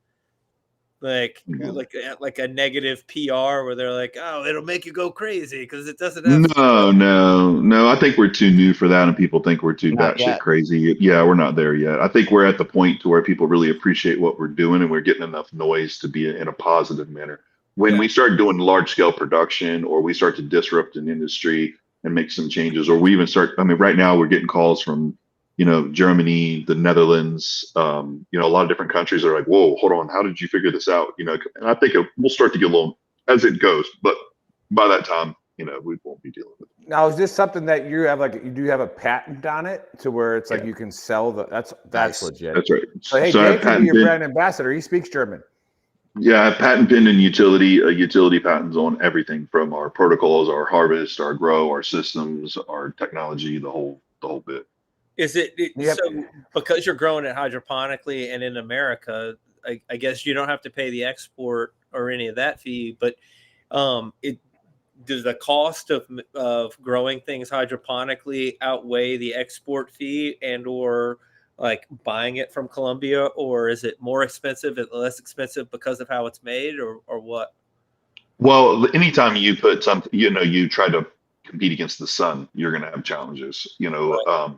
like a negative PR where they're like, oh, it'll make you go crazy because it doesn't have No, I think we're too new for that, and people think we're too batshit crazy. Yeah, we're not there yet. I think we're at the point to where people really appreciate what we're doing, and we're getting enough noise to be in a positive manner. When we start doing large scale production, or we start to disrupt an industry and make some changes, or we even start, right now we're getting calls from Germany, the Netherlands, a lot of different countries are like, whoa, hold on, how did you figure this out? And I think we'll start to get a little as it goes, but by that time, we won't be dealing with it. Now, is this something that you have, you do have a patent on it to where it's like you can sell that's legit. That's right. So hey, Jay can be your brand ambassador. He speaks German. Yeah, I have patent pin and utility patents on everything from our protocols, our harvest, our grow, our systems, our technology, the whole bit. Is it so because you're growing it hydroponically and in America, I guess you don't have to pay the export or any of that fee, but does the cost of growing things hydroponically outweigh the export fee and or like buying it from Colombia, or is it more expensive and less expensive because of how it's made, or what? Well, anytime you put something, you try to compete against the sun, you're going to have challenges. Right.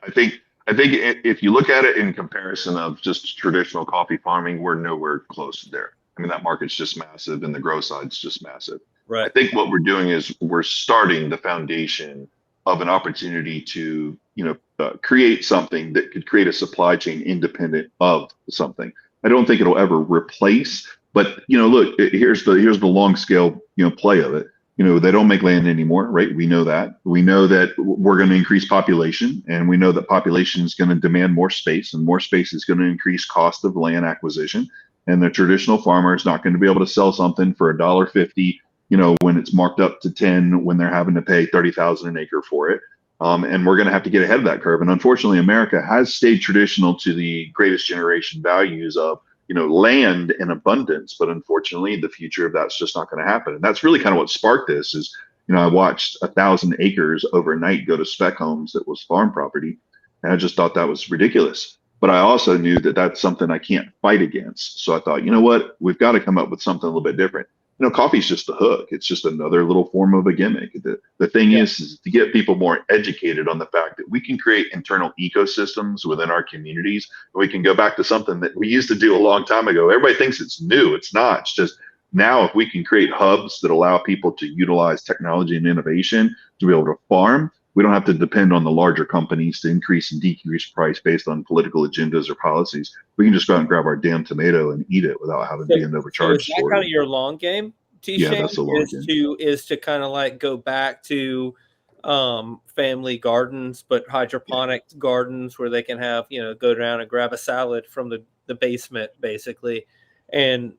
I think if you look at it in comparison of just traditional coffee farming, we're nowhere close to there. That market's just massive, and the grow side's just massive. Right. I think what we're doing is we're starting the foundation of an opportunity to, create something that could create a supply chain independent of something. I don't think it'll ever replace, but look, here's the long scale, play of it. They don't make land anymore, right? We know that. We know that we're going to increase population, and we know that population is going to demand more space, and more space is going to increase cost of land acquisition. And the traditional farmer is not going to be able to sell something for $1.50, when it's marked up to 10, when they're having to pay $30,000 an acre for it. And we're going to have to get ahead of that curve. And unfortunately, America has stayed traditional to the greatest generation values of land in abundance. But unfortunately, the future of that's just not going to happen. And that's really kind of what sparked this is, I watched 1,000 acres overnight go to spec homes that was farm property. And I just thought that was ridiculous. But I also knew that that's something I can't fight against. So I thought, you know what, we've got to come up with something a little bit different. Coffee's just the hook. It's just another little form of a gimmick. The thing is to get people more educated on the fact that we can create internal ecosystems within our communities. We can go back to something that we used to do a long time ago. Everybody thinks it's new. It's not. It's just now if we can create hubs that allow people to utilize technology and innovation to be able to farm, we don't have to depend on the larger companies to increase and decrease price based on political agendas or policies. We can just go out and grab our damn tomato and eat it without having to be overcharged so is that kind of your long game, Yeah, that's the long game. Is to kind of like go back to family gardens, but hydroponic gardens where they can have, go down and grab a salad from the basement basically. And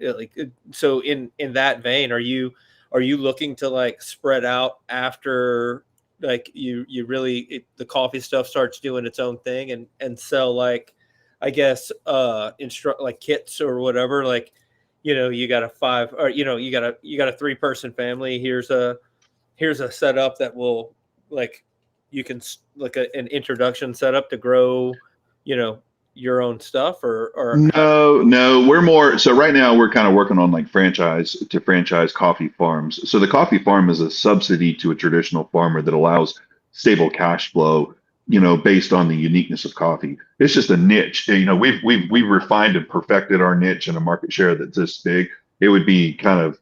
like, so in that vein, are you looking to like spread out after like you really the coffee stuff starts doing its own thing and sell like, I guess, like kits or whatever, like, you got a 5 or, you got a 3-person family. Here's a setup that will like, you can like an introduction setup to grow, your own stuff or No, we're more so right now we're kind of working on like franchise coffee farms. So the coffee farm is a subsidy to a traditional farmer that allows stable cash flow, based on the uniqueness of coffee. It's just a niche. We've refined and perfected our niche in a market share that's this big. It would be kind of,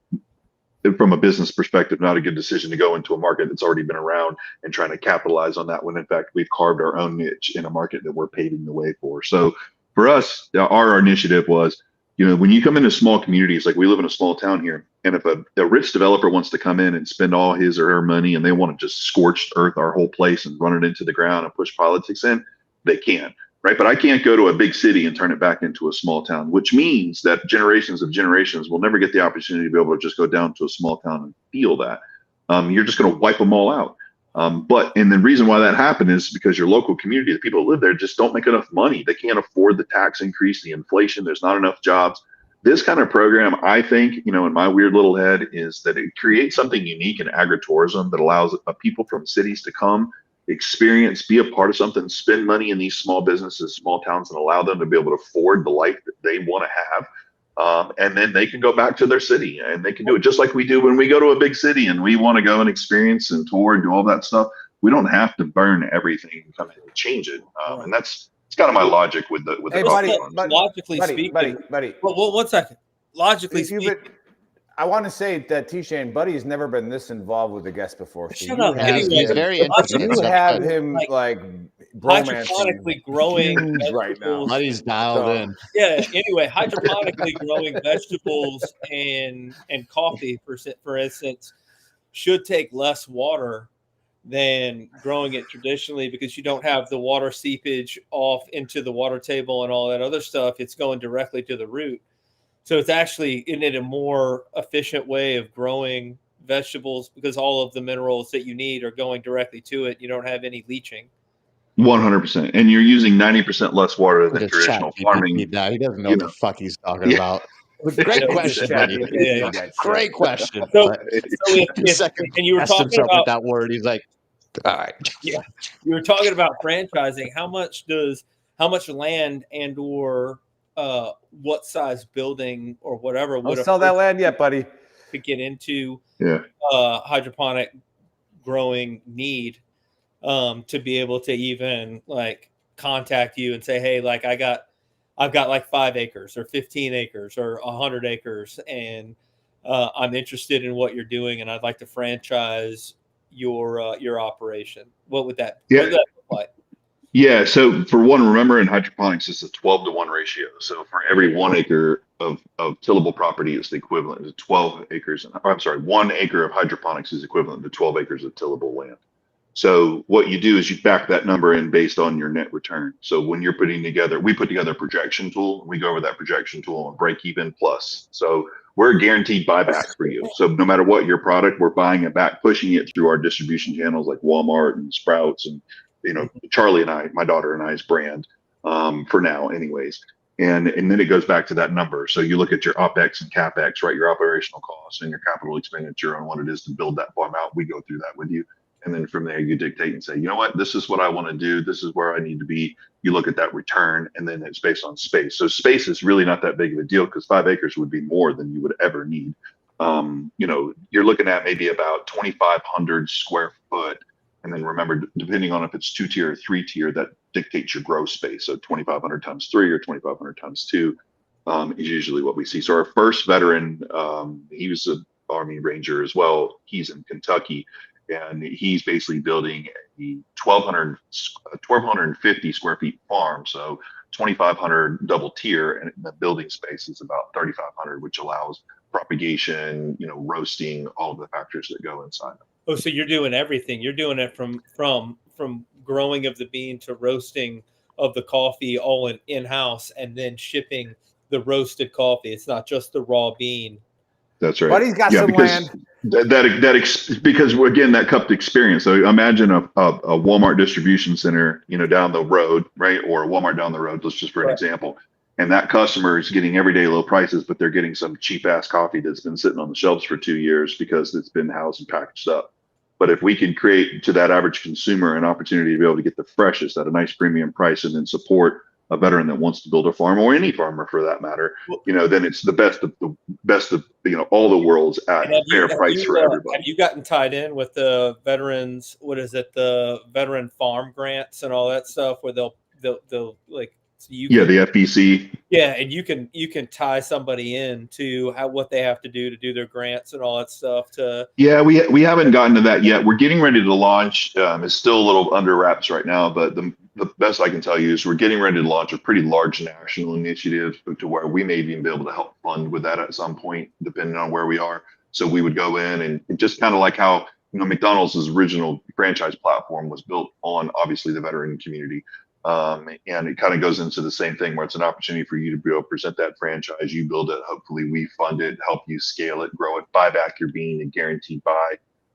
from a business perspective, not a good decision to go into a market that's already been around and trying to capitalize on that when in fact we've carved our own niche in a market that we're paving the way for. So for us, our initiative was, when you come into small communities, like we live in a small town here, and if a rich developer wants to come in and spend all his or her money and they want to just scorched earth our whole place and run it into the ground and push politics in, they can. Right. But I can't go to a big city and turn it back into a small town, which means that generations of generations will never get the opportunity to be able to just go down to a small town and feel that. You're just going to wipe them all out. And the reason why that happened is because your local community, the people that live there, just don't make enough money. They can't afford the tax increase, the inflation. There's not enough jobs. This kind of program, I think, in my weird little head, is that it creates something unique in agritourism that allows people from cities to come, experience, be a part of something, spend money in these small businesses, small towns, and allow them to be able to afford the life that they want to have. And then they can go back to their city and they can do it just like we do when we go to a big city and we want to go and experience and tour and do all that stuff. We don't have to burn everything and kind of change it. And it's kind of my logic with the logically speaking. Buddy. Well, 1 second. Logically speaking. I want to say that T-Shane Buddy's never been this involved with a guest before. So Shut up. He's very interested. You have him like hydroponically growing right now. Buddy's dialed in. Yeah. Anyway, hydroponically growing vegetables and coffee, for instance, should take less water than growing it traditionally because you don't have the water seepage off into the water table and all that other stuff. It's going directly to the root. So it's actually in it a more efficient way of growing vegetables because all of the minerals that you need are going directly to it. You don't have any leaching. 100%. And you're using 90% less water than traditional farming. He doesn't know what the fuck he's talking about. Great question, buddy. Great question. So and you were talking about with that word. He's like, all right. Yeah. You were talking about franchising. How much land and or what size building or whatever would sell that land yet, buddy? To get into hydroponic growing need to be able to even like contact you and say, hey, like I've got like 5 acres or 15 acres or 100 acres and I'm interested in what you're doing and I'd like to franchise your operation. What would that look like? Yeah. So for one, remember in hydroponics, it's a 12-to-1 ratio. So for every 1 acre of tillable property is the equivalent to 12 acres. 1 acre of hydroponics is equivalent to 12 acres of tillable land. So what you do is you back that number in based on your net return. So when you're we put together a projection tool, and we go over that projection tool and break even plus. So we're a guaranteed buyback for you. So no matter what your product, we're buying it back, pushing it through our distribution channels like Walmart and Sprouts and Charlie and my daughter and I's brand for now anyways. And then it goes back to that number. So you look at your OPEX and CAPEX, right? Your operational costs and your capital expenditure on what it is to build that farm out. We go through that with you. And then from there, you dictate and say, you know what, this is what I want to do. This is where I need to be. You look at that return, and then it's based on space. So space is really not that big of a deal because 5 acres would be more than you would ever need. You're looking at maybe about 2,500 square foot. And then remember, depending on if it's 2-tier or 3-tier, that dictates your grow space. So 2,500 times 3 or 2,500 times 2 is usually what we see. So our first veteran, he was an Army Ranger as well. He's in Kentucky, and he's basically building a 1,250 square feet farm. So 2,500 double tier, and the building space is about 3,500, which allows propagation, roasting, all of the factors that go inside. Oh, so you're doing everything. You're doing it from growing of the bean to roasting of the coffee, all in-house, and then shipping the roasted coffee. It's not just the raw bean. That's right. But he's got some land. Because again, that cupped experience. So imagine a Walmart distribution center, down the road, right? Or a Walmart down the road. Let's just for an example. And that customer is getting everyday low prices, but they're getting some cheap ass coffee that's been sitting on the shelves for 2 years because it's been housed and packaged up. But if we can create to that average consumer an opportunity to be able to get the freshest at a nice premium price and then support a veteran that wants to build a farm, or any farmer for that matter, then it's the best of all the worlds at a fair price for everybody. Have you gotten tied in with the veterans? What is it? The veteran farm grants and all that stuff where they'll like. So the FBC. Yeah, and you can tie somebody in to what they have to do their grants and all that stuff. We haven't gotten to that yet. We're getting ready to launch. It's still a little under wraps right now, but the best I can tell you is we're getting ready to launch a pretty large national initiative to where we may even be able to help fund with that at some point, depending on where we are. So we would go in and just kind of like how McDonald's original franchise platform was built on obviously the veteran community. And it kind of goes into the same thing where it's an opportunity for you to be able to present that franchise. You build it, hopefully we fund it, help you scale it, grow it, buy back your bean and guaranteed buy,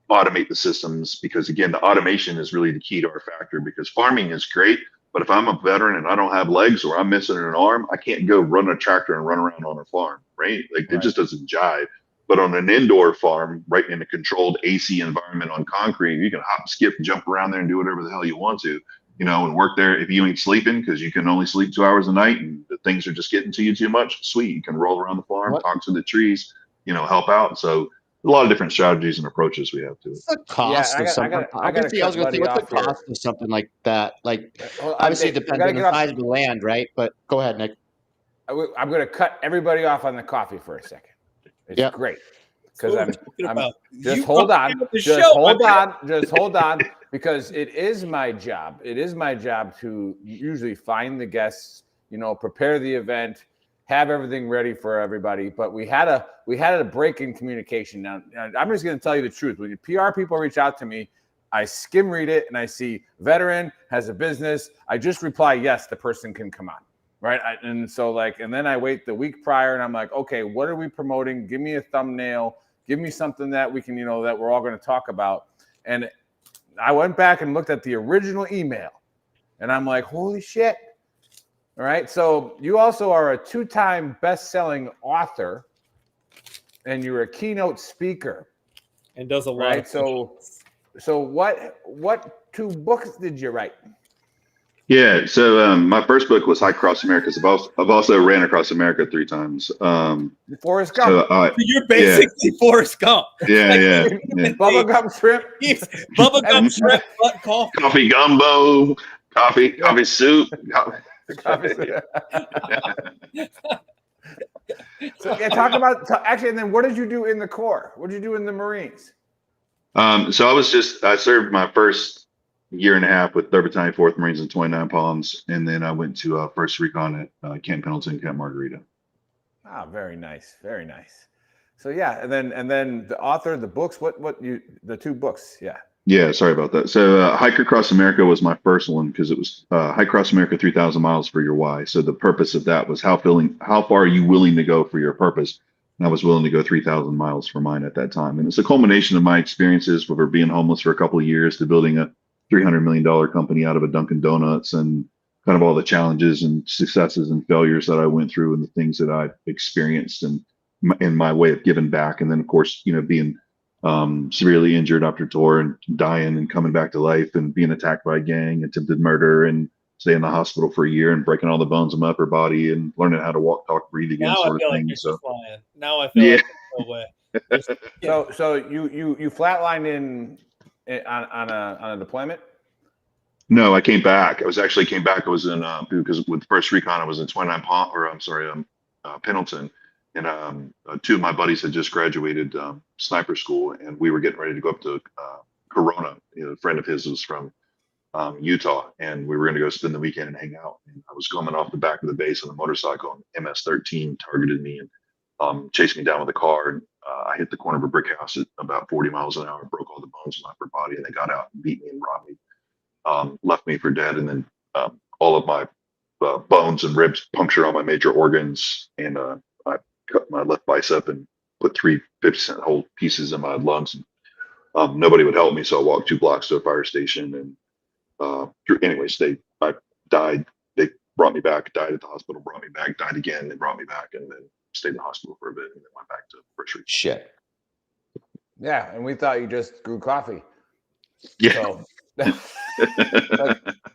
automate the systems. Because again, the automation is really the key to our factor, because farming is great, but if I'm a veteran and I don't have legs or I'm missing an arm, I can't go run a tractor and run around on a farm, right? It just doesn't jive. But on an indoor farm, right, in a controlled AC environment on concrete, you can hop, skip, jump around there and do whatever the hell you want to. And work there. If you ain't sleeping, because you can only sleep 2 hours a night and the things are just getting to you too much, sweet. You can roll around the farm, talk to the trees, help out. So a lot of different strategies and approaches we have to it. What's the cost of something? I was going to say, what's the cost of something like that? Obviously, it depends on the size of the land, right? But go ahead, Nick. I'm going to cut everybody off on the coffee for a second. It's great. Because hold on, because it is my job. It is my job to usually find the guests, prepare the event, have everything ready for everybody. But we had a break in communication. Now I'm just going to tell you the truth. When PR people reach out to me, I skim read it and I see veteran has a business. I just reply, yes, the person can come on. Right. And then I wait the week prior and I'm like, okay, what are we promoting? Give me a thumbnail. Give me something that we can, that we're all going to talk about. And I went back and looked at the original email and I'm like, holy shit. All right. So you also are a 2-time best-selling author and you're a keynote speaker. And does a lot. Right. So what 2 books did you write? Yeah, so my first book was Hike Across America. I've also ran across America 3 times. Forrest Gump. So you're basically Forrest Gump. Yeah. Bubblegum shrimp. Bubblegum shrimp, but coffee. Coffee gumbo, coffee soup. So talk about actually, and then what did you do in the Corps? What did you do in the Marines? So I served my first year and a half with 3rd Battalion, 4th Marines in 29 Palms, and then I went to 1st Recon at Camp Pendleton, Camp Margarita. Ah, very nice, very nice. So yeah, and then the author, the books. The 2 books? Yeah, sorry about that. So Hike Across America was my first one because it was Hike Across America 3,000 miles for your why. So the purpose of that was how far are you willing to go for your purpose? And I was willing to go 3,000 miles for mine at that time. And it's a culmination of my experiences for being homeless for a couple of years to building a $300 million company out of a Dunkin' Donuts and kind of all the challenges and successes and failures that I went through and the things that I experienced and in my way of giving back. And then of course, being severely injured after tour and dying and coming back to life and being attacked by a gang, attempted murder, and staying in the hospital for a year and breaking all the bones in my upper body and learning how to walk, talk, breathe again, Now I sort of feel like thing. you're So just lying. Now I feel yeah. like there's no way. So you flatlined on a deployment? No, I came back. I was in because with the first recon, I was in 29 Pendleton, and two of my buddies had just graduated sniper school, and we were getting ready to go up to Corona. A friend of his was from Utah, and we were going to go spend the weekend and hang out. And I was coming off the back of the base on a motorcycle, and MS-13 targeted me and chased me down with a car. And I hit the corner of a brick house at about 40 miles an hour, broke all the bones in my upper body, and they got out and beat me and robbed me. Left me for dead, and then all of my bones and ribs punctured all my major organs, and I cut my left bicep and put 3 50-cent hole pieces in my lungs. Nobody would help me, so I walked 2 blocks to a fire station, and anyways, I died. They brought me back, died at the hospital, brought me back, died again, they brought me back, and then stayed in the hospital for a bit, and then went back to first responder. Shit. Yeah, and we thought you just grew coffee. Yeah. So,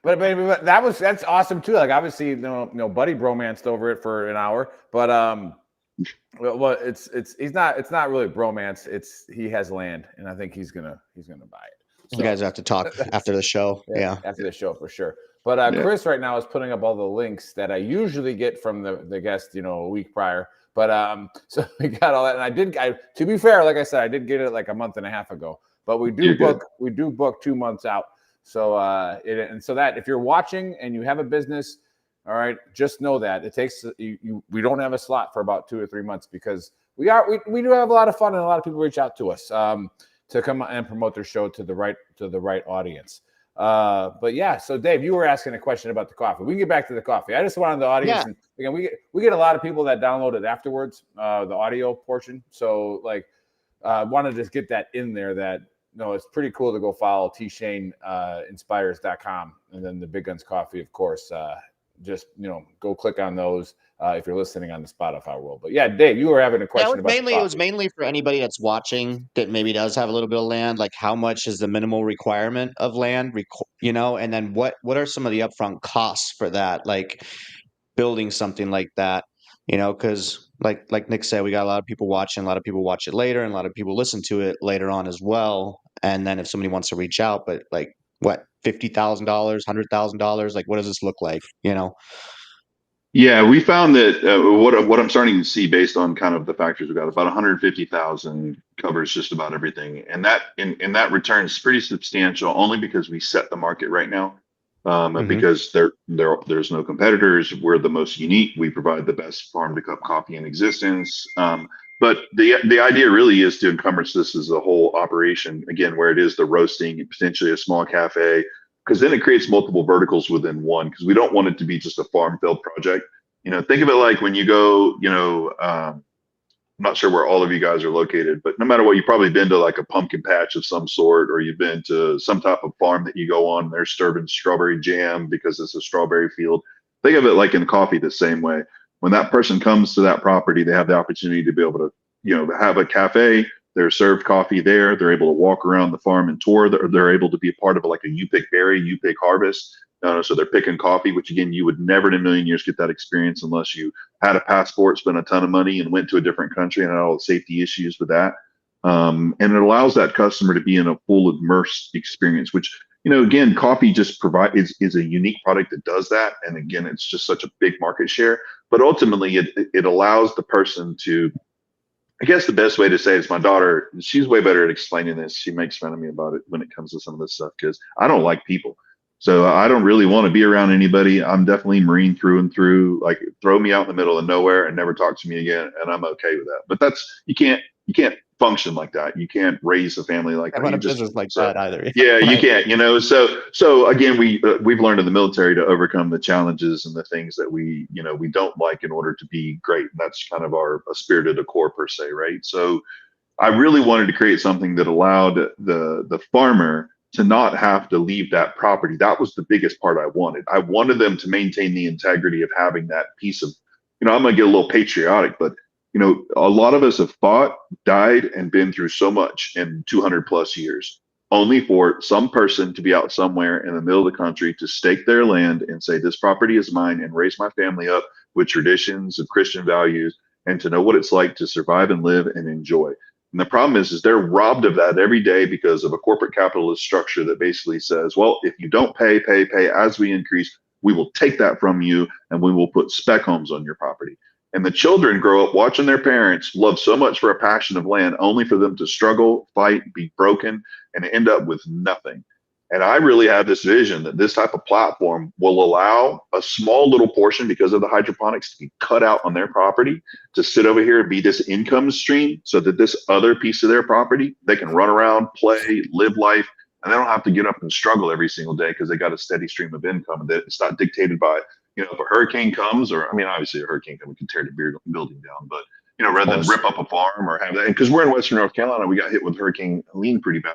but that's awesome too. Like obviously, Buddy bromanced over it for an hour, but well, it's not really bromance. He has land, and I think he's gonna buy it. So, you guys have to talk after the show. Yeah, after the show for sure. But Chris right now is putting up all the links that I usually get from the guest, a week prior. But so we got all that, and to be fair, like I said, I did get it like a month and a half ago. But we do book 2 months out. So so that if you're watching and you have a business, all right, just know that it takes we don't have a slot for about 2 or 3 months because we do have a lot of fun, and a lot of people reach out to us to come and promote their show to the right audience. But yeah, so Dave, you were asking a question about the coffee. We can get back to the coffee. I just wanted the audience, and again, we get a lot of people that download it afterwards, the audio portion. So like, want to just get that in there that. No, it's pretty cool to go follow tshaneinspires.com and then the Big Guns Coffee, of course. Just go click on those if you're listening on the Spotify world. But yeah, Dave, you were having a question about it was mainly for anybody that's watching that maybe does have a little bit of land. Like, how much is the minimal requirement of land? And then what are some of the upfront costs for that? Like building something like that. Because like Nick said, we got a lot of people watching. A lot of people watch it later, and a lot of people listen to it later on as well. And then if somebody wants to reach out, but like what, $50,000, $100,000? Like, what does this look like? Yeah, we found that what I'm starting to see based on kind of the factors we got, about 150,000 covers just about everything, and that in that return is pretty substantial. Only because we set the market right now. Because there's no competitors. We're the most unique. We provide the best farm to cup coffee in existence. But the idea really is to encompass this as a whole operation, again, where it is the roasting and potentially a small cafe, because then it creates multiple verticals within one, because we don't want it to be just a farm field project. Think of it like when you go, I'm not sure where all of you guys are located, but no matter what, you've probably been to like a pumpkin patch of some sort, or you've been to some type of farm that you go on, and they're serving strawberry jam because it's a strawberry field. Think of it like in coffee the same way. When that person comes to that property, they have the opportunity to be able to, have a cafe. They're served coffee there. They're able to walk around the farm and tour. They're able to be a part of like a you pick berry, you pick harvest. So they're picking coffee, which again, you would never in a million years get that experience unless you had a passport, spent a ton of money, and went to a different country and had all the safety issues with that. And it allows that customer to be in a full immersed experience, which, again, coffee just is a unique product that does that. And again, it's just such a big market share. But ultimately, it allows the person to, I guess the best way to say it is my daughter, she's way better at explaining this. She makes fun of me about it when it comes to some of this stuff because I don't like people. So I don't really want to be around anybody. I'm definitely Marine through and through. Like, throw me out in the middle of nowhere and never talk to me again, and I'm okay with that. But you can't function like that. You can't raise a family like that. Run a business like that either. Yeah, you can't. So again, we've learned in the military to overcome the challenges and the things that we don't like in order to be great. And that's kind of our spirit of the core per se, right? So I really wanted to create something that allowed the farmer to not have to leave that property. That was the biggest part I wanted. I wanted them to maintain the integrity of having that piece of, I'm going to get a little patriotic, but a lot of us have fought, died, and been through so much in 200 plus years, only for some person to be out somewhere in the middle of the country to stake their land and say, this property is mine, and raise my family up with traditions of Christian values, and to know what it's like to survive and live and enjoy. And the problem is they're robbed of that every day because of a corporate capitalist structure that basically says, well, if you don't pay as we increase, we will take that from you and we will put spec homes on your property. And the children grow up watching their parents love so much for a passion of land, only for them to struggle, fight, be broken, and end up with nothing. And I really have this vision that this type of platform will allow a small little portion, because of the hydroponics, to be cut out on their property to sit over here and be this income stream, so that this other piece of their property, they can run around, play, live life, and they don't have to get up and struggle every single day because they got a steady stream of income. And it's not dictated by, if a hurricane comes, or, obviously a hurricane can tear the building down, but, rather than rip up a farm or have that, because we're in Western North Carolina, we got hit with Hurricane Helene pretty bad.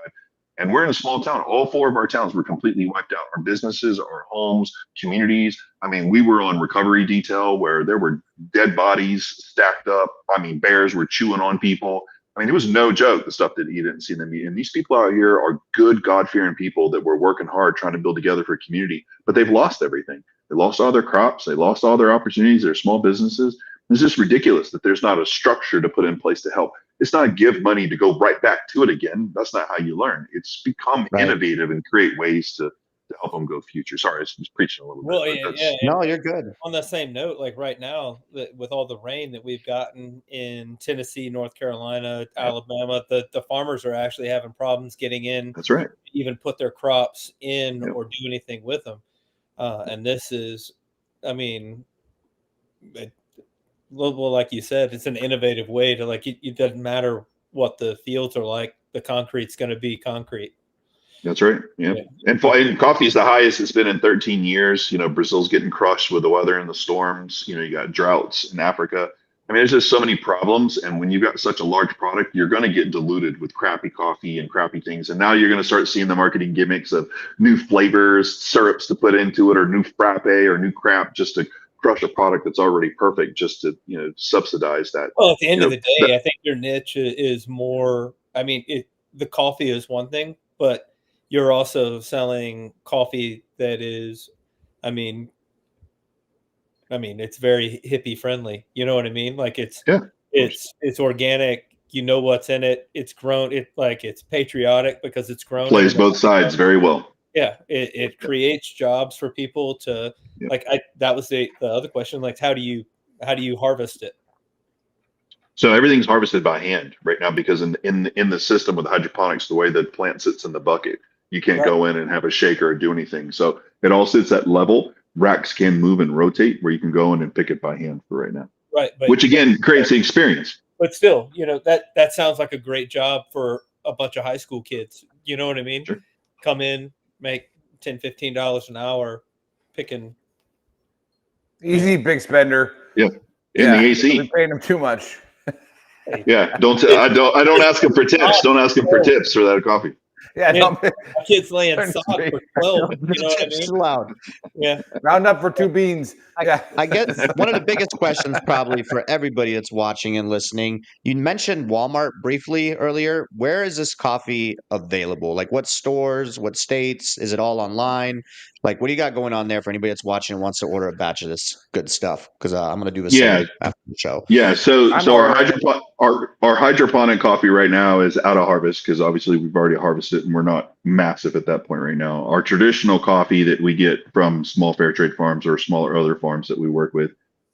And we're in a small town. All 4 of our towns were completely wiped out. Our businesses, our homes, communities. We were on recovery detail where there were dead bodies stacked up. Bears were chewing on people. It was no joke, the stuff that you didn't see them eat. And these people out here are good, God-fearing people that were working hard trying to build together for a community, but they've lost everything. They lost all their crops. They lost all their opportunities, their small businesses. It's just ridiculous that there's not a structure to put in place to help. It's not give money to go right back to it again. That's not how you learn. It's become innovative and create ways to help them go future. Sorry, I was just preaching a little bit. Well, yeah. No, you're good. On the same note, like right now, with all the rain that we've gotten in Tennessee, North Carolina, Alabama, the farmers are actually having problems getting in. That's right. Even put their crops in or do anything with them. And this is, well, like you said, it's an innovative way to it doesn't matter what the fields are like, the concrete's going to be concrete. That's right. Yeah. And coffee is the highest it's been in 13 years. Brazil's getting crushed with the weather and the storms. You got droughts in Africa. There's just so many problems. And when you've got such a large product, you're going to get diluted with crappy coffee and crappy things. And now you're going to start seeing the marketing gimmicks of new flavors, syrups to put into it, or new frappe or new crap just to crush a product that's already perfect, just to subsidize that. Well, at the end of the day, I think your niche is more. The coffee is one thing, but you're also selling coffee that is, it's very hippie friendly. You know what I mean? It's organic. You know what's in it. It's grown. It's patriotic because it's grown. Plays both sides very well. Yeah, it creates jobs for people to that was the other question. How do you harvest it? So everything's harvested by hand right now, because in the system with hydroponics, the way the plant sits in the bucket, you can't go in and have a shaker or do anything. So it all sits at level. Racks can move and rotate where you can go in and pick it by hand for right now. Right. Which again creates the experience. But still, that sounds like a great job for a bunch of high school kids. You know what I mean? Sure. Come in, make $10, $15 an hour picking. Easy, big spender. Yeah. In the AC. We're paying them too much. Yeah. I don't ask them for tips. Don't ask them for tips for that coffee. Yeah, my kids laying sock for 12. You know what I mean? Loud. Yeah. Round up for 2 beans. I guess one of the biggest questions probably for everybody that's watching and listening. You mentioned Walmart briefly earlier. Where is this coffee available? What stores, what states? Is it all online? What do you got going on there for anybody that's watching and wants to order a batch of this good stuff? Because I'm going to do a sale after the show. Yeah. So our hydroponic coffee right now is out of harvest, because obviously we've already harvested and we're not massive at that point right now. Our traditional coffee that we get from small fair trade farms or smaller other farms that we work with,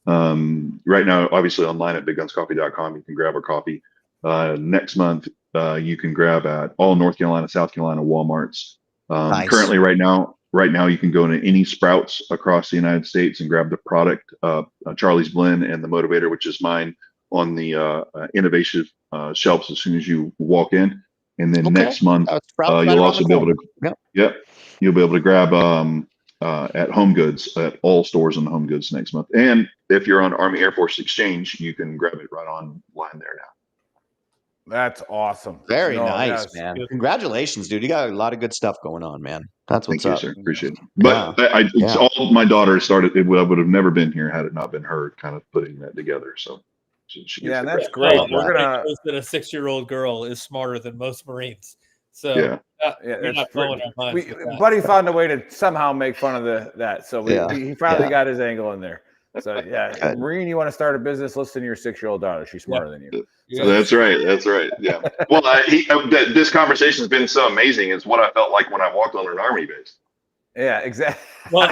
right now, obviously online at biggunscoffee.com, you can grab our coffee. Next month, you can grab at all North Carolina, South Carolina Walmarts. Nice. Currently right now, you can go into any Sprouts across the United States and grab the product, Charlie's Blend and the Motivator, which is mine, on the innovation shelves as soon as you walk in. And then next month, you'll also be able to, you'll be able to grab at Home Goods, at all stores in the Home Goods next month. And if you're on Army Air Force Exchange, you can grab it right online there now. That's awesome. Very No, nice, yes. man. Congratulations, dude. You got a lot of good stuff going on, man. That's what's Thank you, up. sir. Appreciate it. But Yeah. it's all my daughter started. I would have never been here had it not been her kind of putting that together. So she gets Yeah, the that's credit. great. We're gonna. That a 6-year-old girl is smarter than most Marines. So Yeah. Yeah, we're not blowing our minds. with that. Buddy found a way to somehow make fun of that. So Yeah. he finally Yeah. got his angle in there. So yeah, Good. Marine, you want to start a business? Listen to your 6-year-old daughter. She's smarter than you. So that's right. That's right. Yeah. Well, this conversation has been so amazing. It's what I felt like when I walked on an army base. Yeah, exactly. Well,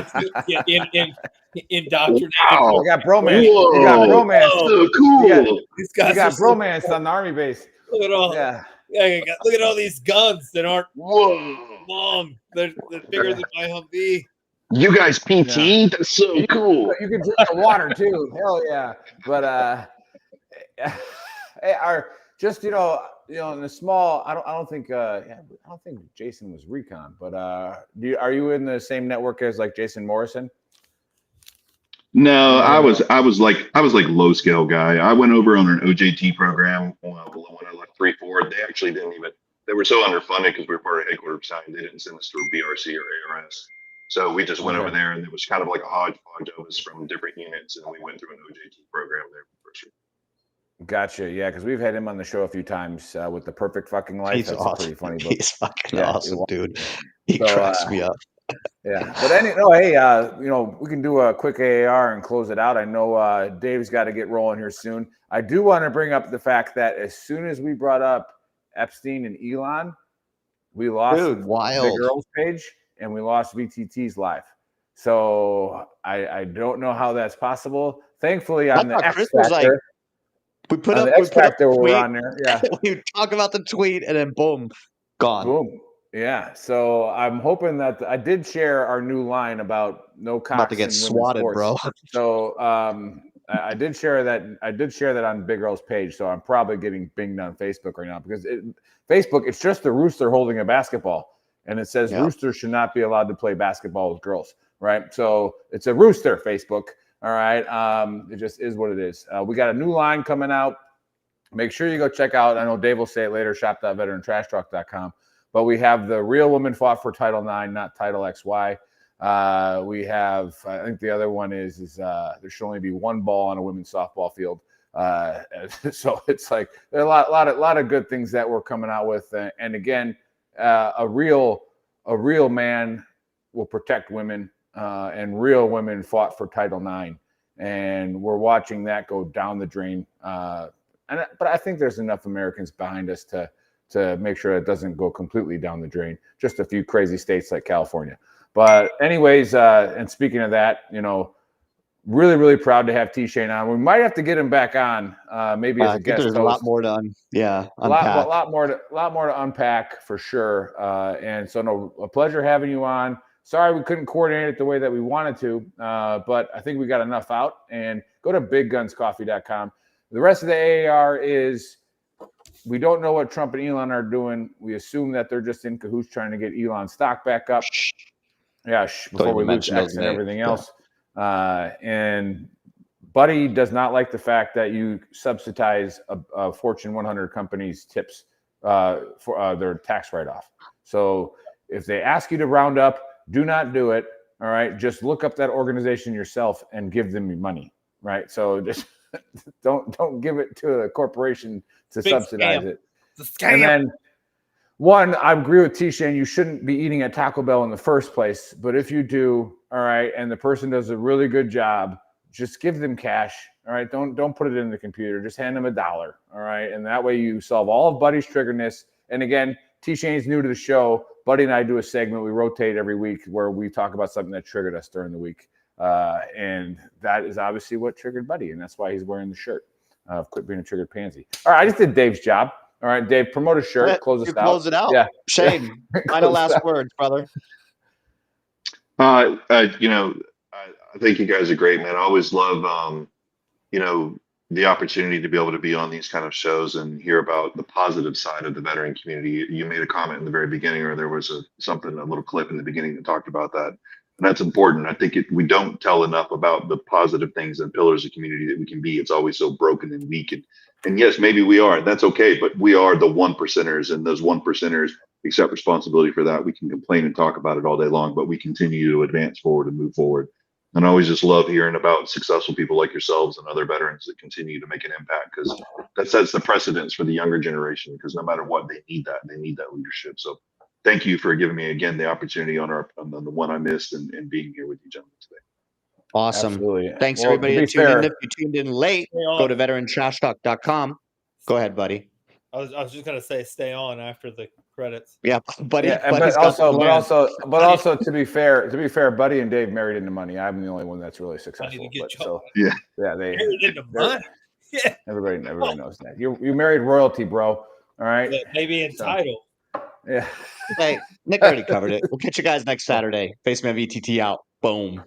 indoctrinated. Wow. You got bromance. Whoa. You got bromance. So cool. These guys You got are so bromance cool. on the army base. Look at all. Yeah. Look at all these guns that aren't Whoa. long. They're bigger than my Humvee. You guys PT? Yeah. That's so cool. You can drink the water too. Hell yeah. But just in the small. I don't think Jason was recon. But are you in the same network as like Jason Morrison? No, I was like low scale guy. I went over on an OJT program when I left 3-4. They actually didn't even. They were so underfunded because we were part of headquarters battalion. They didn't send us to a BRC or ARS. So we just went over there, and it was kind of like a hodgepodge of us from different units, and we went through an OJT program there for sure. Gotcha. Yeah, because we've had him on the show a few times with the Perfect Fucking Life. He's That's awesome. a pretty funny book. He's fucking awesome, dude. He So, cracks me up. Yeah, but we can do a quick AAR and close it out. I know Dave's got to get rolling here soon. I do want to bring up the fact that as soon as we brought up Epstein and Elon, we lost the girls page and we lost VTT's live. So I don't know how that's possible. Thankfully, on the X Factor, we put on up the X Factor, we're tweet, on there. Yeah, we talk about the tweet and then boom, gone. Boom. Yeah, so I'm hoping that I did share our new line about no cocks about to get swatted, bro. So I did share that. I did share that on Big Earl's page. So I'm probably getting binged on Facebook right now because Facebook, it's just a rooster holding a basketball, and it says roosters should not be allowed to play basketball with girls. Right. So it's a rooster. Facebook. All right. It just is what it is. We got a new line coming out. Make sure you go check out. I know Dave will say it later. Shop.VeteranTrashTalk.com. But we have the Real Women Fought for Title IX, not Title XY. We have, I think the other one is there should only be one ball on a women's softball field. So it's like there are a lot of good things that we're coming out with. And again, a real man will protect women, and real women fought for Title IX. And we're watching that go down the drain. But I think there's enough Americans behind us to make sure it doesn't go completely down the drain. Just a few crazy states like California. But anyways, and speaking of that, really, really proud to have T-Shane on. We might have to get him back on, maybe as a guest host. There's a lot more to unpack. A lot more to unpack for sure. And so, a pleasure having you on. Sorry we couldn't coordinate it the way that we wanted to, but I think we got enough out. And go to biggunscoffee.com. The rest of the AAR is, we don't know what Trump and Elon are doing. We assume that they're just in cahoots trying to get Elon's stock back up. Yeah, before we lose X and everything else. And Buddy does not like the fact that you subsidize a Fortune 100 company's tips for their tax write-off. So if they ask you to round up, do not do it. All right, just look up that organization yourself and give them your money. Right, so just don't give it to a corporation to subsidize it. It's a scam. And then, one, I agree with T-Shane, you shouldn't be eating at Taco Bell in the first place. But if you do, all right, and the person does a really good job, just give them cash. All right, don't put it in the computer. Just hand them $1. All right, and that way you solve all of Buddy's triggerness. And again, T-Shane's new to the show. Buddy and I do a segment. We rotate every week where we talk about something that triggered us during the week. And that is obviously what triggered Buddy, and that's why he's wearing the shirt. Quit being a triggered pansy. All right, I just did Dave's job. All right, Dave, promote a shirt. Close us out. Close it out. Yeah, Shane. Final last words, brother. I think you guys are great, man. I always love, the opportunity to be able to be on these kind of shows and hear about the positive side of the veteran community. You made a comment in the very beginning, or there was a little clip in the beginning that talked about that. And that's important. I think we don't tell enough about the positive things and pillars of community that we can be. It's always so broken and weak, and And yes, maybe we are. That's okay, but we are the 1%ers, and those 1%ers accept responsibility for that. We can complain and talk about it all day long, but we continue to advance forward and move forward. And I always just love hearing about successful people like yourselves and other veterans that continue to make an impact, because that sets the precedence for the younger generation, because no matter what, they need that. They need that leadership. So thank you for giving me again the opportunity on the one I missed and being here with you gentlemen today. Awesome. Absolutely. Thanks, Well, everybody, to be that tuned in. fair- If you tuned in late, go to VeteranTrashTalk.com. Go ahead, buddy. I was just gonna say stay on after the credits. Yeah, buddy. Yeah, Buddy's but got the but plan. also to be fair, Buddy and Dave married into money. I'm the only one that's really successful. get But, you so Yeah. yeah, Married into money. Yeah, everybody knows that. You married royalty, bro. All right. yeah, maybe entitled. Yeah. Hey, Nick already covered it. We'll catch you guys next Saturday. Faceman VTT out. Boom.